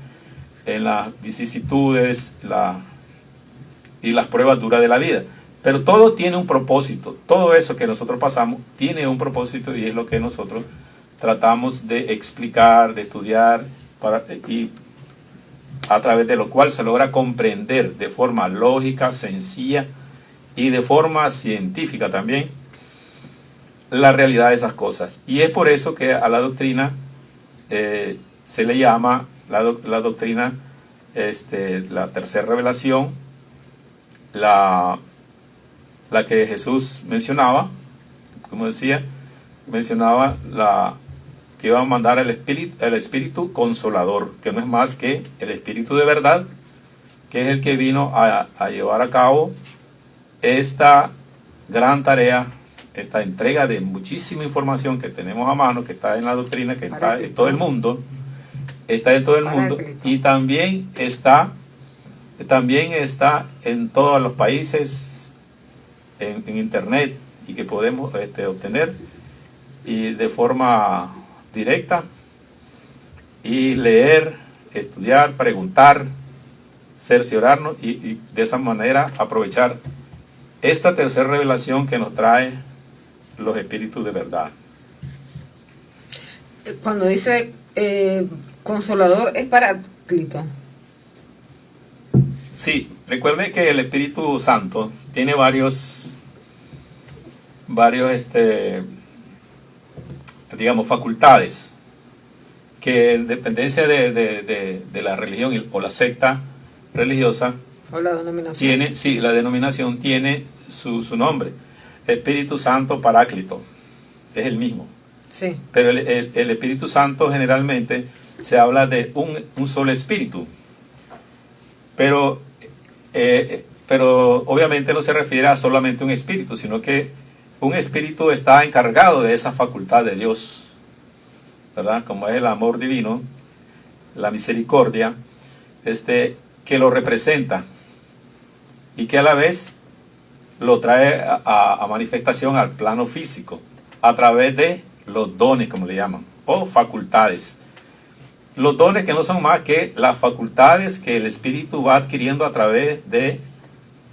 en las vicisitudes y las pruebas duras de la vida. Pero todo tiene un propósito, todo eso que nosotros pasamos tiene un propósito, y es lo que nosotros tratamos de explicar, de estudiar, y a través de lo cual se logra comprender de forma lógica, sencilla y de forma científica también la realidad de esas cosas. Y es por eso que a la doctrina se le llama la doctrina, la tercera revelación, la que Jesús mencionaba, como decía, mencionaba que iba a mandar el Espíritu Consolador, que no es más que el Espíritu de verdad, que es el que vino a llevar a cabo esta gran tarea, esta entrega de muchísima información que tenemos a mano, que está en la doctrina, que está en todo el mundo, y también está en todos los países, en internet, y que podemos obtener y de forma directa, y leer, estudiar, preguntar, cerciorarnos, y de esa manera aprovechar esta tercera revelación que nos trae los espíritus de verdad. Cuando dice consolador, es Paráclito. Sí, recuerde que el Espíritu Santo tiene varios digamos, facultades, que en dependencia de la religión o la secta religiosa, O la denominación. la denominación tiene su nombre. Espíritu Santo Paráclito, es el mismo. Sí. Pero el Espíritu Santo generalmente se habla de un solo espíritu. Pero obviamente no se refiere a solamente un espíritu, sino que un espíritu está encargado de esa facultad de Dios, ¿verdad? Como es el amor divino, la misericordia, que lo representa y que a la vez lo trae a manifestación al plano físico a través de los dones, como le llaman, o facultades. Los dones que no son más que las facultades que el espíritu va adquiriendo a través de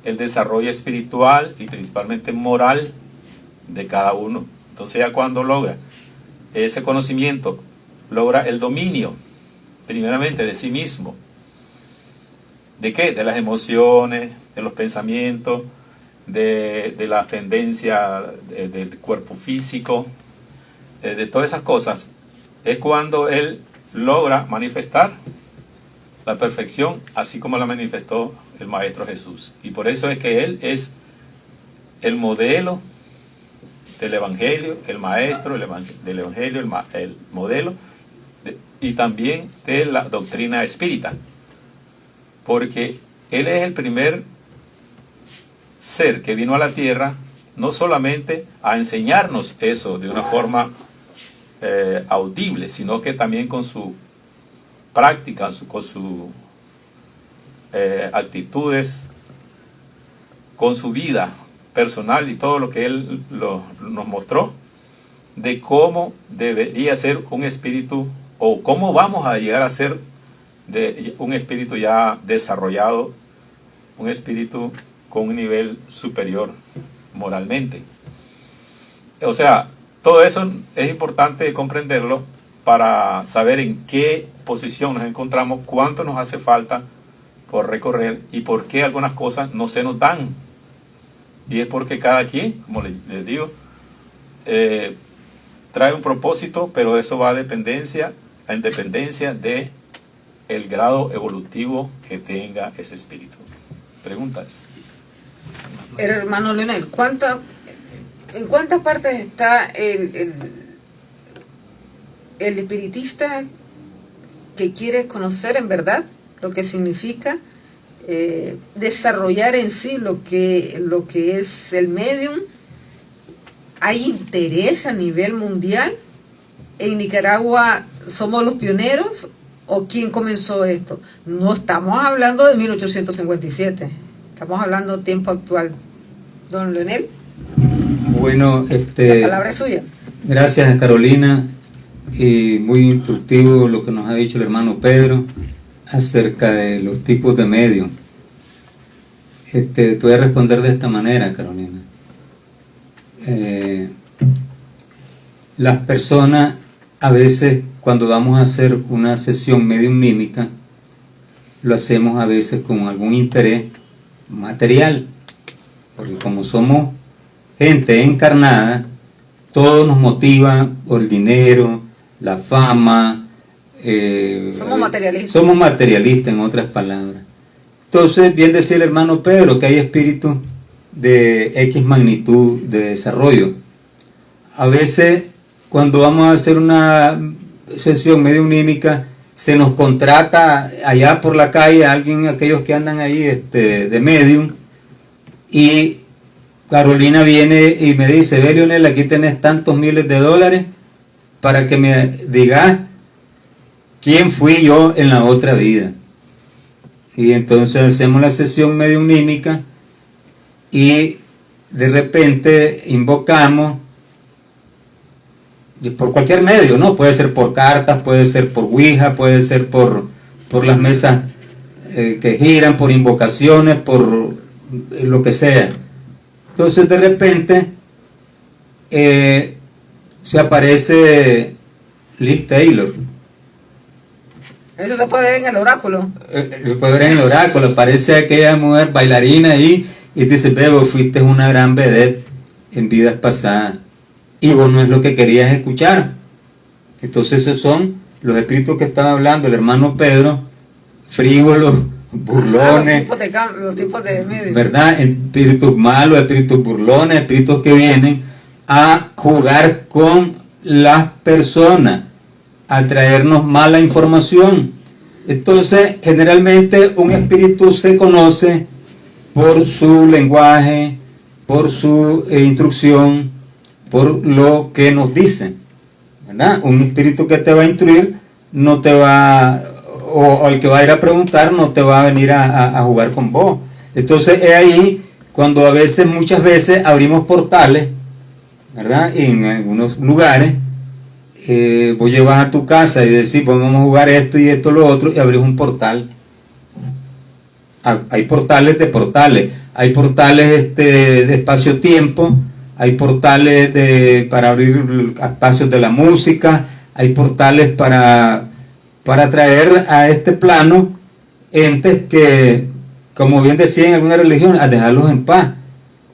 el desarrollo espiritual y principalmente moral de cada uno. Entonces, ya cuando logra ese conocimiento, logra el dominio primeramente de sí mismo. ¿De qué? De las emociones, de los pensamientos, de la tendencia del cuerpo físico, de todas esas cosas. Es cuando él logra manifestar la perfección, así como la manifestó el Maestro Jesús. Y por eso es que él es el modelo del Evangelio, el maestro del Evangelio, el modelo, y también de la doctrina espírita. Porque él es el primer ser que vino a la tierra, no solamente a enseñarnos eso de una forma audible, sino que también con su práctica, con sus actitudes, con su vida personal y todo lo que él nos mostró de cómo debería ser un espíritu, o cómo vamos a llegar a ser de un espíritu ya desarrollado, un espíritu con un nivel superior moralmente. O sea, todo eso es importante comprenderlo para saber en qué posición nos encontramos, cuánto nos hace falta por recorrer y por qué algunas cosas no se nos dan. Y es porque cada quien, como les digo, trae un propósito, pero eso va en dependencia de el grado evolutivo que tenga ese espíritu. ¿Preguntas? Hermano Leonel, ¿en cuántas partes está el espiritista que quiere conocer en verdad lo que significa desarrollar en sí lo que es el medium ¿Hay interés a nivel mundial? ¿En Nicaragua somos los pioneros? ¿O quién comenzó esto? No estamos hablando de 1857, estamos hablando de tiempo actual. Don Leonel. Bueno, la palabra es suya. Gracias, Carolina, y muy instructivo lo que nos ha dicho el hermano Pedro acerca de los tipos de medios. Te voy a responder de esta manera, Carolina. Las personas, a veces, cuando vamos a hacer una sesión mediumnímica, lo hacemos a veces con algún interés material, porque como somos gente encarnada, todo nos motiva por el dinero, la fama. Somos materialistas. Somos materialistas, en otras palabras. Entonces, bien decía el hermano Pedro que hay espíritus de X magnitud de desarrollo. A veces, cuando vamos a hacer una sesión mediumnímica, se nos contrata allá por la calle a alguien, aquellos que andan ahí de medium, y Carolina viene y me dice: ve, Leonel, aquí tenés tantos miles de dólares para que me digas quién fui yo en la otra vida. Y entonces hacemos la sesión mediumnímica y de repente invocamos por cualquier medio, ¿no? Puede ser por cartas, puede ser por Ouija, puede ser por las mesas que giran, por invocaciones, por lo que sea. Entonces de repente se aparece Liz Taylor. Eso se puede ver en el oráculo. Se puede ver en el oráculo. Aparece aquella mujer bailarina ahí y dice: vos fuiste una gran vedette en vidas pasadas y vos no es lo que querías escuchar. Entonces esos son los espíritus que estaba hablando el hermano Pedro, frívolos, burlones, los tipos de medios, ¿verdad? Espíritus malos, espíritus burlones, espíritus que vienen a jugar con las personas, a traernos mala información. Entonces, generalmente un espíritu se conoce por su lenguaje, por su instrucción, por lo que nos dice, ¿verdad? Un espíritu que te va a instruir no te va, o el que va a ir a preguntar no te va a venir a jugar con vos. Entonces es ahí cuando muchas veces abrimos portales, ¿verdad? En algunos lugares vos llevas a tu casa y decís: pues vamos a jugar esto y esto, lo otro, y abrís un portal. Hay portales de portales, hay portales de espacio-tiempo, hay portales para abrir espacios de la música, hay portales para traer a este plano entes que, como bien decía en alguna religión, a dejarlos en paz.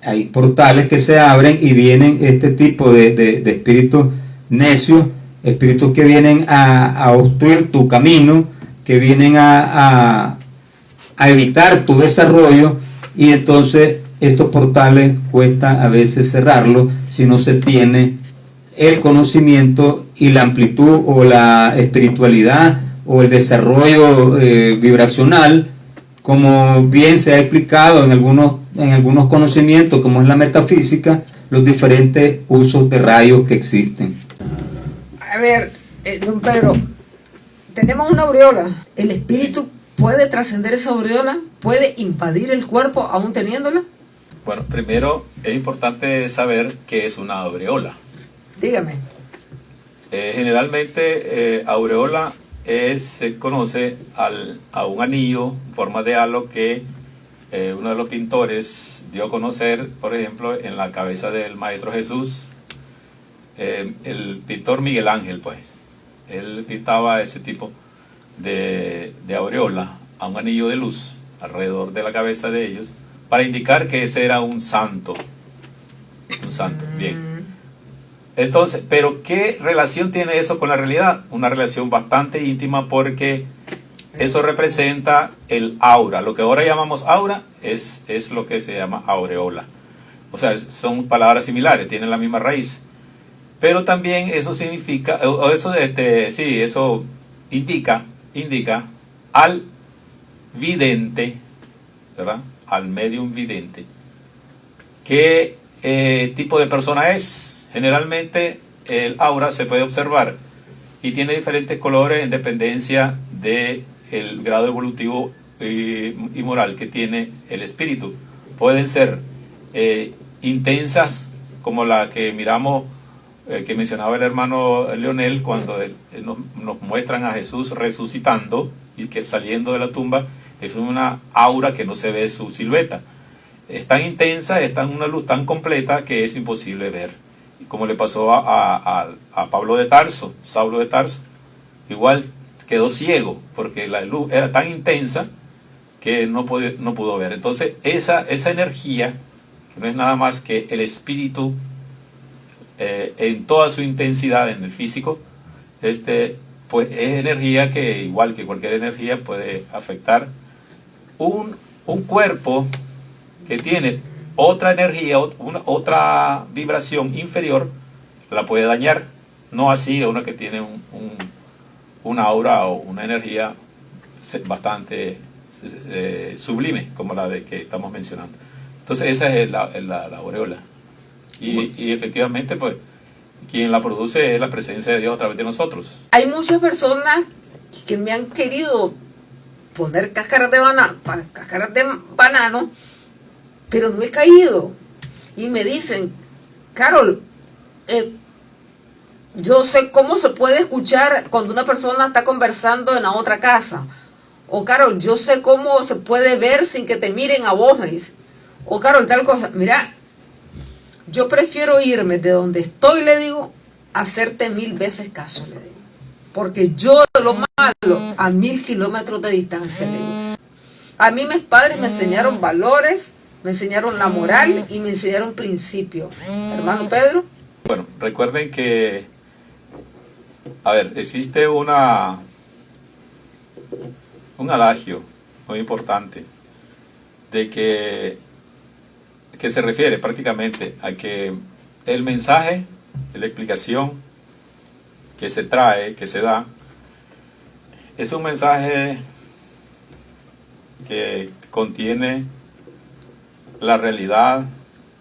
Hay portales que se abren y vienen este tipo de espíritus necios, espíritus que vienen a obstruir tu camino, que vienen a evitar tu desarrollo, y entonces estos portales cuesta a veces cerrarlos si no se tiene el conocimiento y la amplitud o la espiritualidad o el desarrollo vibracional, como bien se ha explicado en algunos conocimientos, como es la metafísica, los diferentes usos de rayos que existen. A ver, don Pedro, tenemos una aureola. ¿El espíritu puede trascender esa aureola? ¿Puede invadir el cuerpo aún teniéndola? Bueno, primero es importante saber qué es una aureola. Dígame. Generalmente aureola se conoce a un anillo en forma de halo que uno de los pintores dio a conocer, por ejemplo, en la cabeza del Maestro Jesús. El pintor Miguel Ángel, pues, él pintaba ese tipo de aureola a un anillo de luz alrededor de la cabeza de ellos para indicar que ese era un santo. Un santo, bien. Entonces, pero ¿qué relación tiene eso con la realidad? Una relación bastante íntima, porque eso representa el aura. Lo que ahora llamamos aura es lo que se llama aureola. O sea, son palabras similares, tienen la misma raíz. Pero también eso significa, eso indica al vidente, ¿verdad? Al medium vidente, qué tipo de persona es. Generalmente el aura se puede observar y tiene diferentes colores en dependencia del grado evolutivo y moral que tiene el espíritu. Pueden ser intensas, como la que miramos, que mencionaba el hermano Leonel, cuando nos muestran a Jesús resucitando y que saliendo de la tumba. Es una aura que no se ve su silueta. Es tan intensa, está en una luz tan completa que es imposible ver. Como le pasó a Pablo de Tarso, Saulo de Tarso. Igual quedó ciego porque la luz era tan intensa que no pudo ver. Entonces esa energía, que no es nada más que el espíritu en toda su intensidad en el físico, pues es energía que, igual que cualquier energía, puede afectar un cuerpo que tiene otra energía, otra vibración inferior, la puede dañar. No así a una que tiene una aura o una energía bastante sublime, como la de que estamos mencionando. Entonces esa es la aureola. Y efectivamente, pues, quien la produce es la presencia de Dios a través de nosotros. Hay muchas personas que me han querido poner cáscaras de banano, pero no he caído. Y me dicen, Carol, yo sé cómo se puede escuchar cuando una persona está conversando en la otra casa. O Carol, yo sé cómo se puede ver sin que te miren a vos, me dice. O Carol, tal cosa. Mira, yo prefiero irme de donde estoy, le digo, a hacerte 1000 veces caso, le digo. Porque yo lo malo a 1000 kilómetros de distancia, le digo. A mí mis padres me enseñaron valores, me enseñaron la moral y me enseñaron principios. Hermano Pedro. Bueno, recuerden que, existe un adagio muy importante de que se refiere prácticamente a que el mensaje, la explicación que se trae, que se da, es un mensaje que contiene la realidad,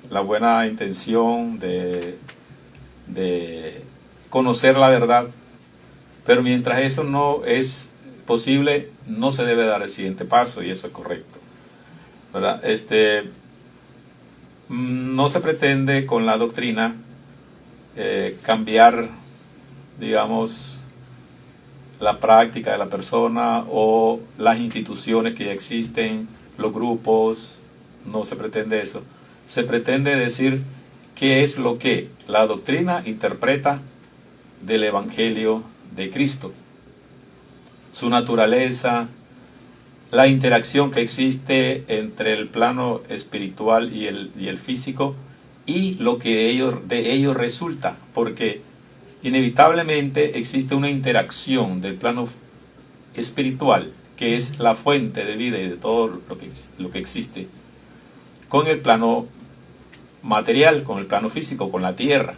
la buena intención de conocer la verdad, pero mientras eso no es posible, no se debe dar el siguiente paso, y eso es correcto, ¿verdad? No se pretende con la doctrina cambiar, digamos, la práctica de la persona o las instituciones que ya existen, los grupos. No se pretende eso. Se pretende decir qué es lo que la doctrina interpreta del Evangelio de Cristo, su naturaleza, la interacción que existe entre el plano espiritual y el físico, y lo que de ello resulta, porque inevitablemente existe una interacción del plano espiritual, que es la fuente de vida y de todo lo que existe, con el plano material, con el plano físico, con la tierra.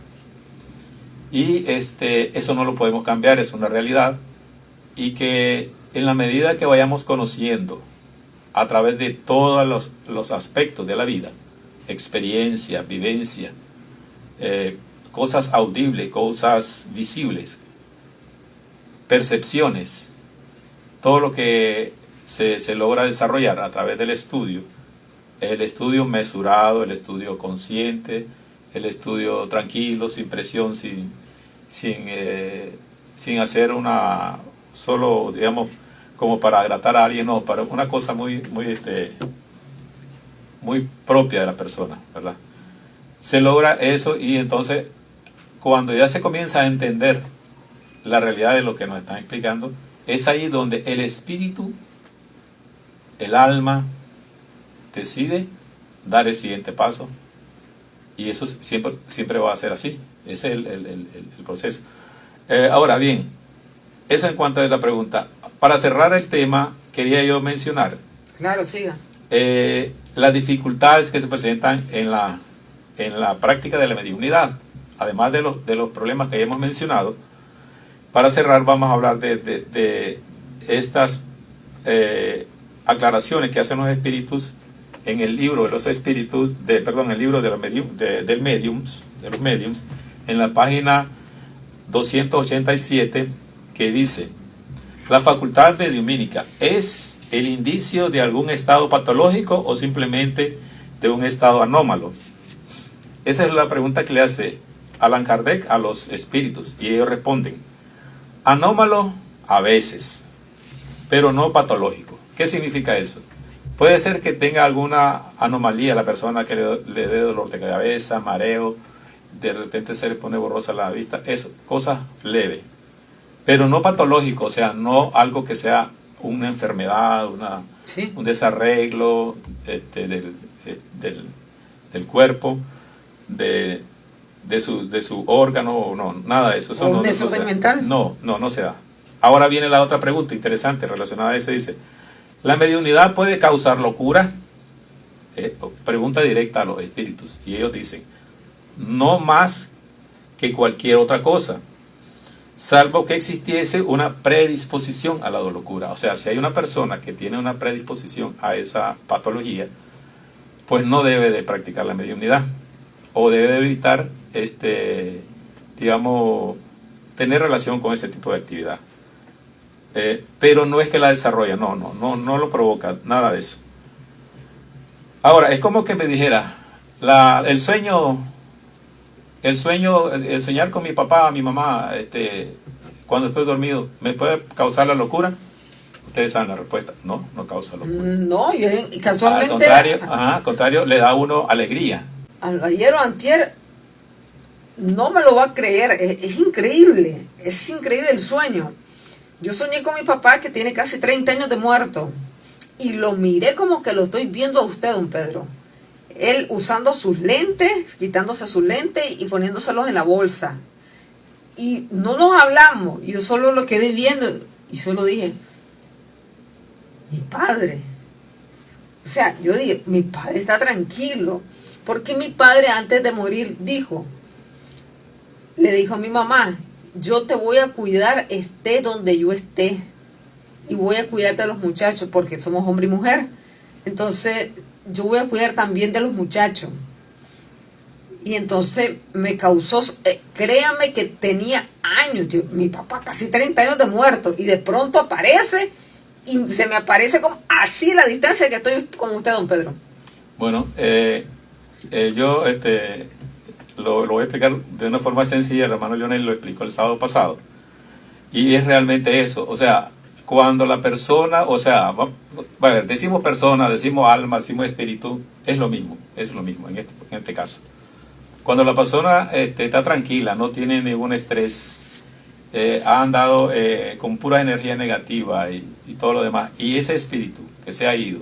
Y eso no lo podemos cambiar, es una realidad, y que en la medida que vayamos conociendo a través de todos los aspectos de la vida, experiencia, vivencia, cosas audibles, cosas visibles, percepciones, todo lo que se logra desarrollar a través del estudio, el estudio mesurado, el estudio consciente, el estudio tranquilo, sin presión, sin hacer solo, digamos, como para agradar a alguien, no, para una cosa muy propia de la persona, ¿verdad? Se logra eso, y entonces cuando ya se comienza a entender la realidad de lo que nos están explicando, es ahí donde el espíritu, el alma, decide dar el siguiente paso, y eso siempre va a ser así. Ese es el proceso. Ahora bien, eso en cuanto a la pregunta. Para cerrar el tema, quería yo mencionar, Claro, siga. Las dificultades que se presentan en la práctica de la mediunidad, además de los problemas que ya hemos mencionado. Para cerrar, vamos a hablar de estas aclaraciones que hacen los espíritus en el libro de los espíritus, el libro de los mediums, en la página 287, que dice: la facultad mediumínica es el indicio de algún estado patológico o simplemente de un estado anómalo. Esa es la pregunta que le hace Allan Kardec a los espíritus, y ellos responden: anómalo a veces, pero no patológico. ¿Qué significa eso? Puede ser que tenga alguna anomalía la persona, que le dé dolor de cabeza, mareo, de repente se le pone borrosa la vista, eso, cosas leves, pero no patológico, o sea, no algo que sea una enfermedad, un desarreglo del cuerpo, de su órgano, no, nada de eso. ¿O un desorden mental? No se da. Ahora viene la otra pregunta interesante relacionada a eso. Dice: ¿la mediunidad puede causar locura? Pregunta directa a los espíritus, y ellos dicen: no más que cualquier otra cosa, salvo que existiese una predisposición a la locura. O sea, si hay una persona que tiene una predisposición a esa patología, pues no debe de practicar la mediunidad, o debe de evitar tener relación con ese tipo de actividad. Pero no es que la desarrolla, no lo provoca, nada de eso. Ahora, es como que me dijera, el soñar con mi papá, mi mamá, cuando estoy dormido, ¿me puede causar la locura? Ustedes saben la respuesta: no causa locura. No, y casualmente... Al contrario, le da a uno alegría. Ayer o antier, no me lo va a creer, es increíble el sueño. Yo soñé con mi papá, que tiene casi 30 años de muerto, y lo miré como que lo estoy viendo a usted, don Pedro. Él usando sus lentes, quitándose sus lentes y poniéndoselos en la bolsa. Y no nos hablamos, yo solo lo quedé viendo y solo dije: mi padre. O sea, yo dije, mi padre está tranquilo, porque mi padre antes de morir le dijo a mi mamá: yo te voy a cuidar esté donde yo esté, y voy a cuidarte de los muchachos, porque somos hombre y mujer. Entonces yo voy a cuidar también de los muchachos. Y entonces me causó, créame que tenía años, mi papá casi 30 años de muerto, y de pronto aparece, y se me aparece como así la distancia que estoy con usted, don Pedro. Bueno, yo lo voy a explicar de una forma sencilla. El hermano Leonel lo explicó el sábado pasado, y es realmente eso. O sea, cuando la persona, decimos persona, decimos alma, decimos espíritu, es lo mismo en este caso. Cuando la persona está tranquila, no tiene ningún estrés, ha andado con pura energía negativa y todo lo demás, y ese espíritu que se ha ido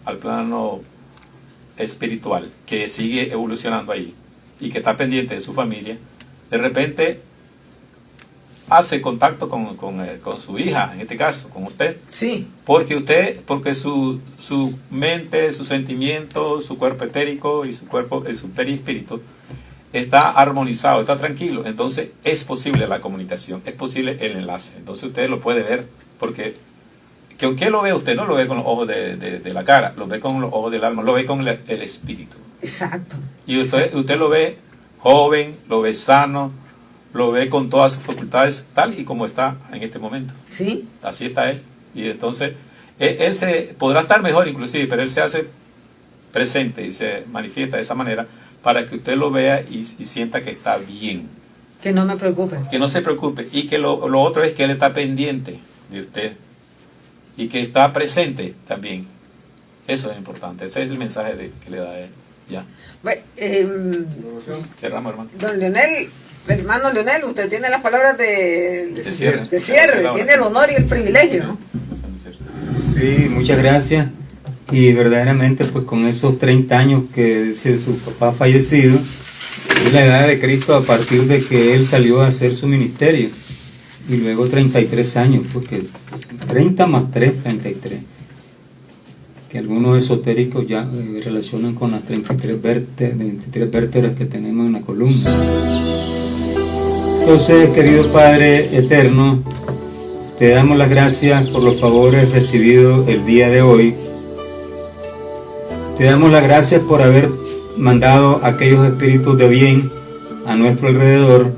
al plano espiritual, que sigue evolucionando ahí y que está pendiente de su familia, de repente hace contacto con su hija, en este caso, con usted. Sí. Porque su mente, su sentimiento, su cuerpo etérico y su perispíritu está armonizado, está tranquilo. Entonces es posible la comunicación, es posible el enlace. Entonces usted lo puede ver, porque que aunque lo ve, usted no lo ve con los ojos de la cara, lo ve con los ojos del alma, lo ve con el espíritu. Exacto. Y usted lo ve joven, lo ve sano, lo ve con todas sus facultades, tal y como está en este momento. Sí. Así está él. Y entonces, él se podrá estar mejor inclusive, pero él se hace presente y se manifiesta de esa manera para que usted lo vea y sienta que está bien. Que no me preocupe. Que no se preocupe. Y que lo otro es que él está pendiente de usted y que está presente también. Eso es importante. Ese es el mensaje que le da a él. Ya. Bueno, cerramos, hermano. Don Leonel, hermano Leonel, usted tiene las palabras de cierre. Cierre. Tiene el honor y el privilegio, ¿no? Sí, muchas gracias. Y verdaderamente, pues con esos 30 años que dice su papá fallecido, es la edad de Cristo a partir de que él salió a hacer su ministerio. Y luego 33 años, porque 30 más 3, 33. Que algunos esotéricos ya relacionan con las 23 vértebras que tenemos en la columna. Entonces, querido Padre Eterno, te damos las gracias por los favores recibidos el día de hoy. Te damos las gracias por haber mandado a aquellos espíritus de bien a nuestro alrededor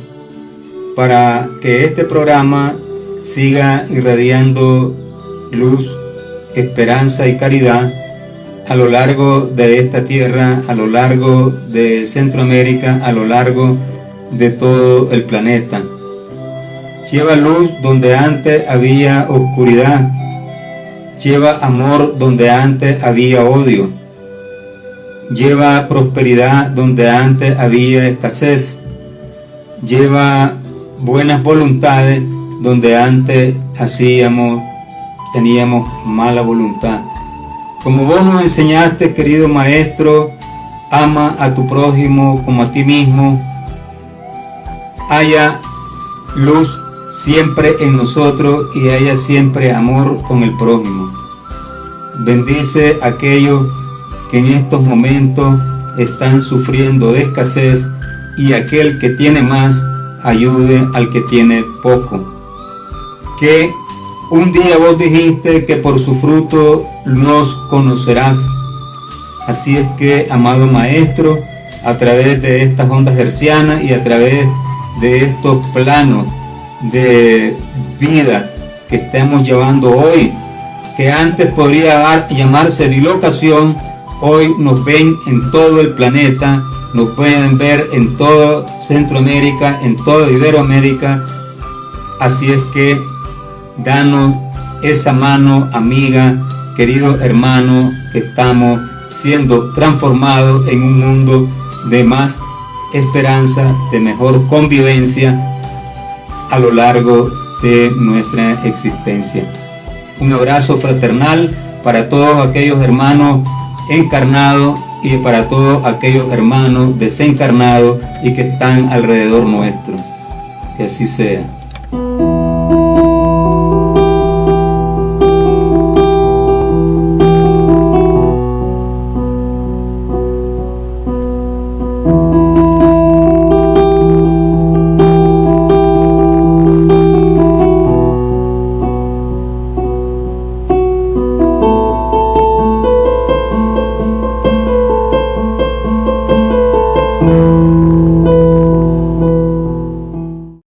para que este programa siga irradiando luz, esperanza y caridad a lo largo de esta tierra, a lo largo de Centroamérica, a lo largo de todo el planeta. Lleva luz donde antes había oscuridad. Lleva amor donde antes había odio. Lleva prosperidad donde antes había escasez. Lleva buenas voluntades donde antes teníamos mala voluntad. Como vos nos enseñaste, querido Maestro, ama a tu prójimo como a ti mismo. Haya luz siempre en nosotros y haya siempre amor con el prójimo. Bendice a aquellos que en estos momentos están sufriendo de escasez, y aquel que tiene más ayude al que tiene poco. Que un día vos dijiste que por su fruto nos conocerás. Así es que, amado Maestro, a través de estas ondas hertzianas y a través de estos planos de vida que estamos llevando hoy, que antes podría llamarse bilocación, hoy nos ven en todo el planeta, nos pueden ver en todo Centroamérica, en toda Iberoamérica. Así es que danos esa mano amiga, querido hermano, que estamos siendo transformados en un mundo de más esperanza, de mejor convivencia a lo largo de nuestra existencia. Un abrazo fraternal para todos aquellos hermanos encarnados y para todos aquellos hermanos desencarnados y que están alrededor nuestro. Que así sea.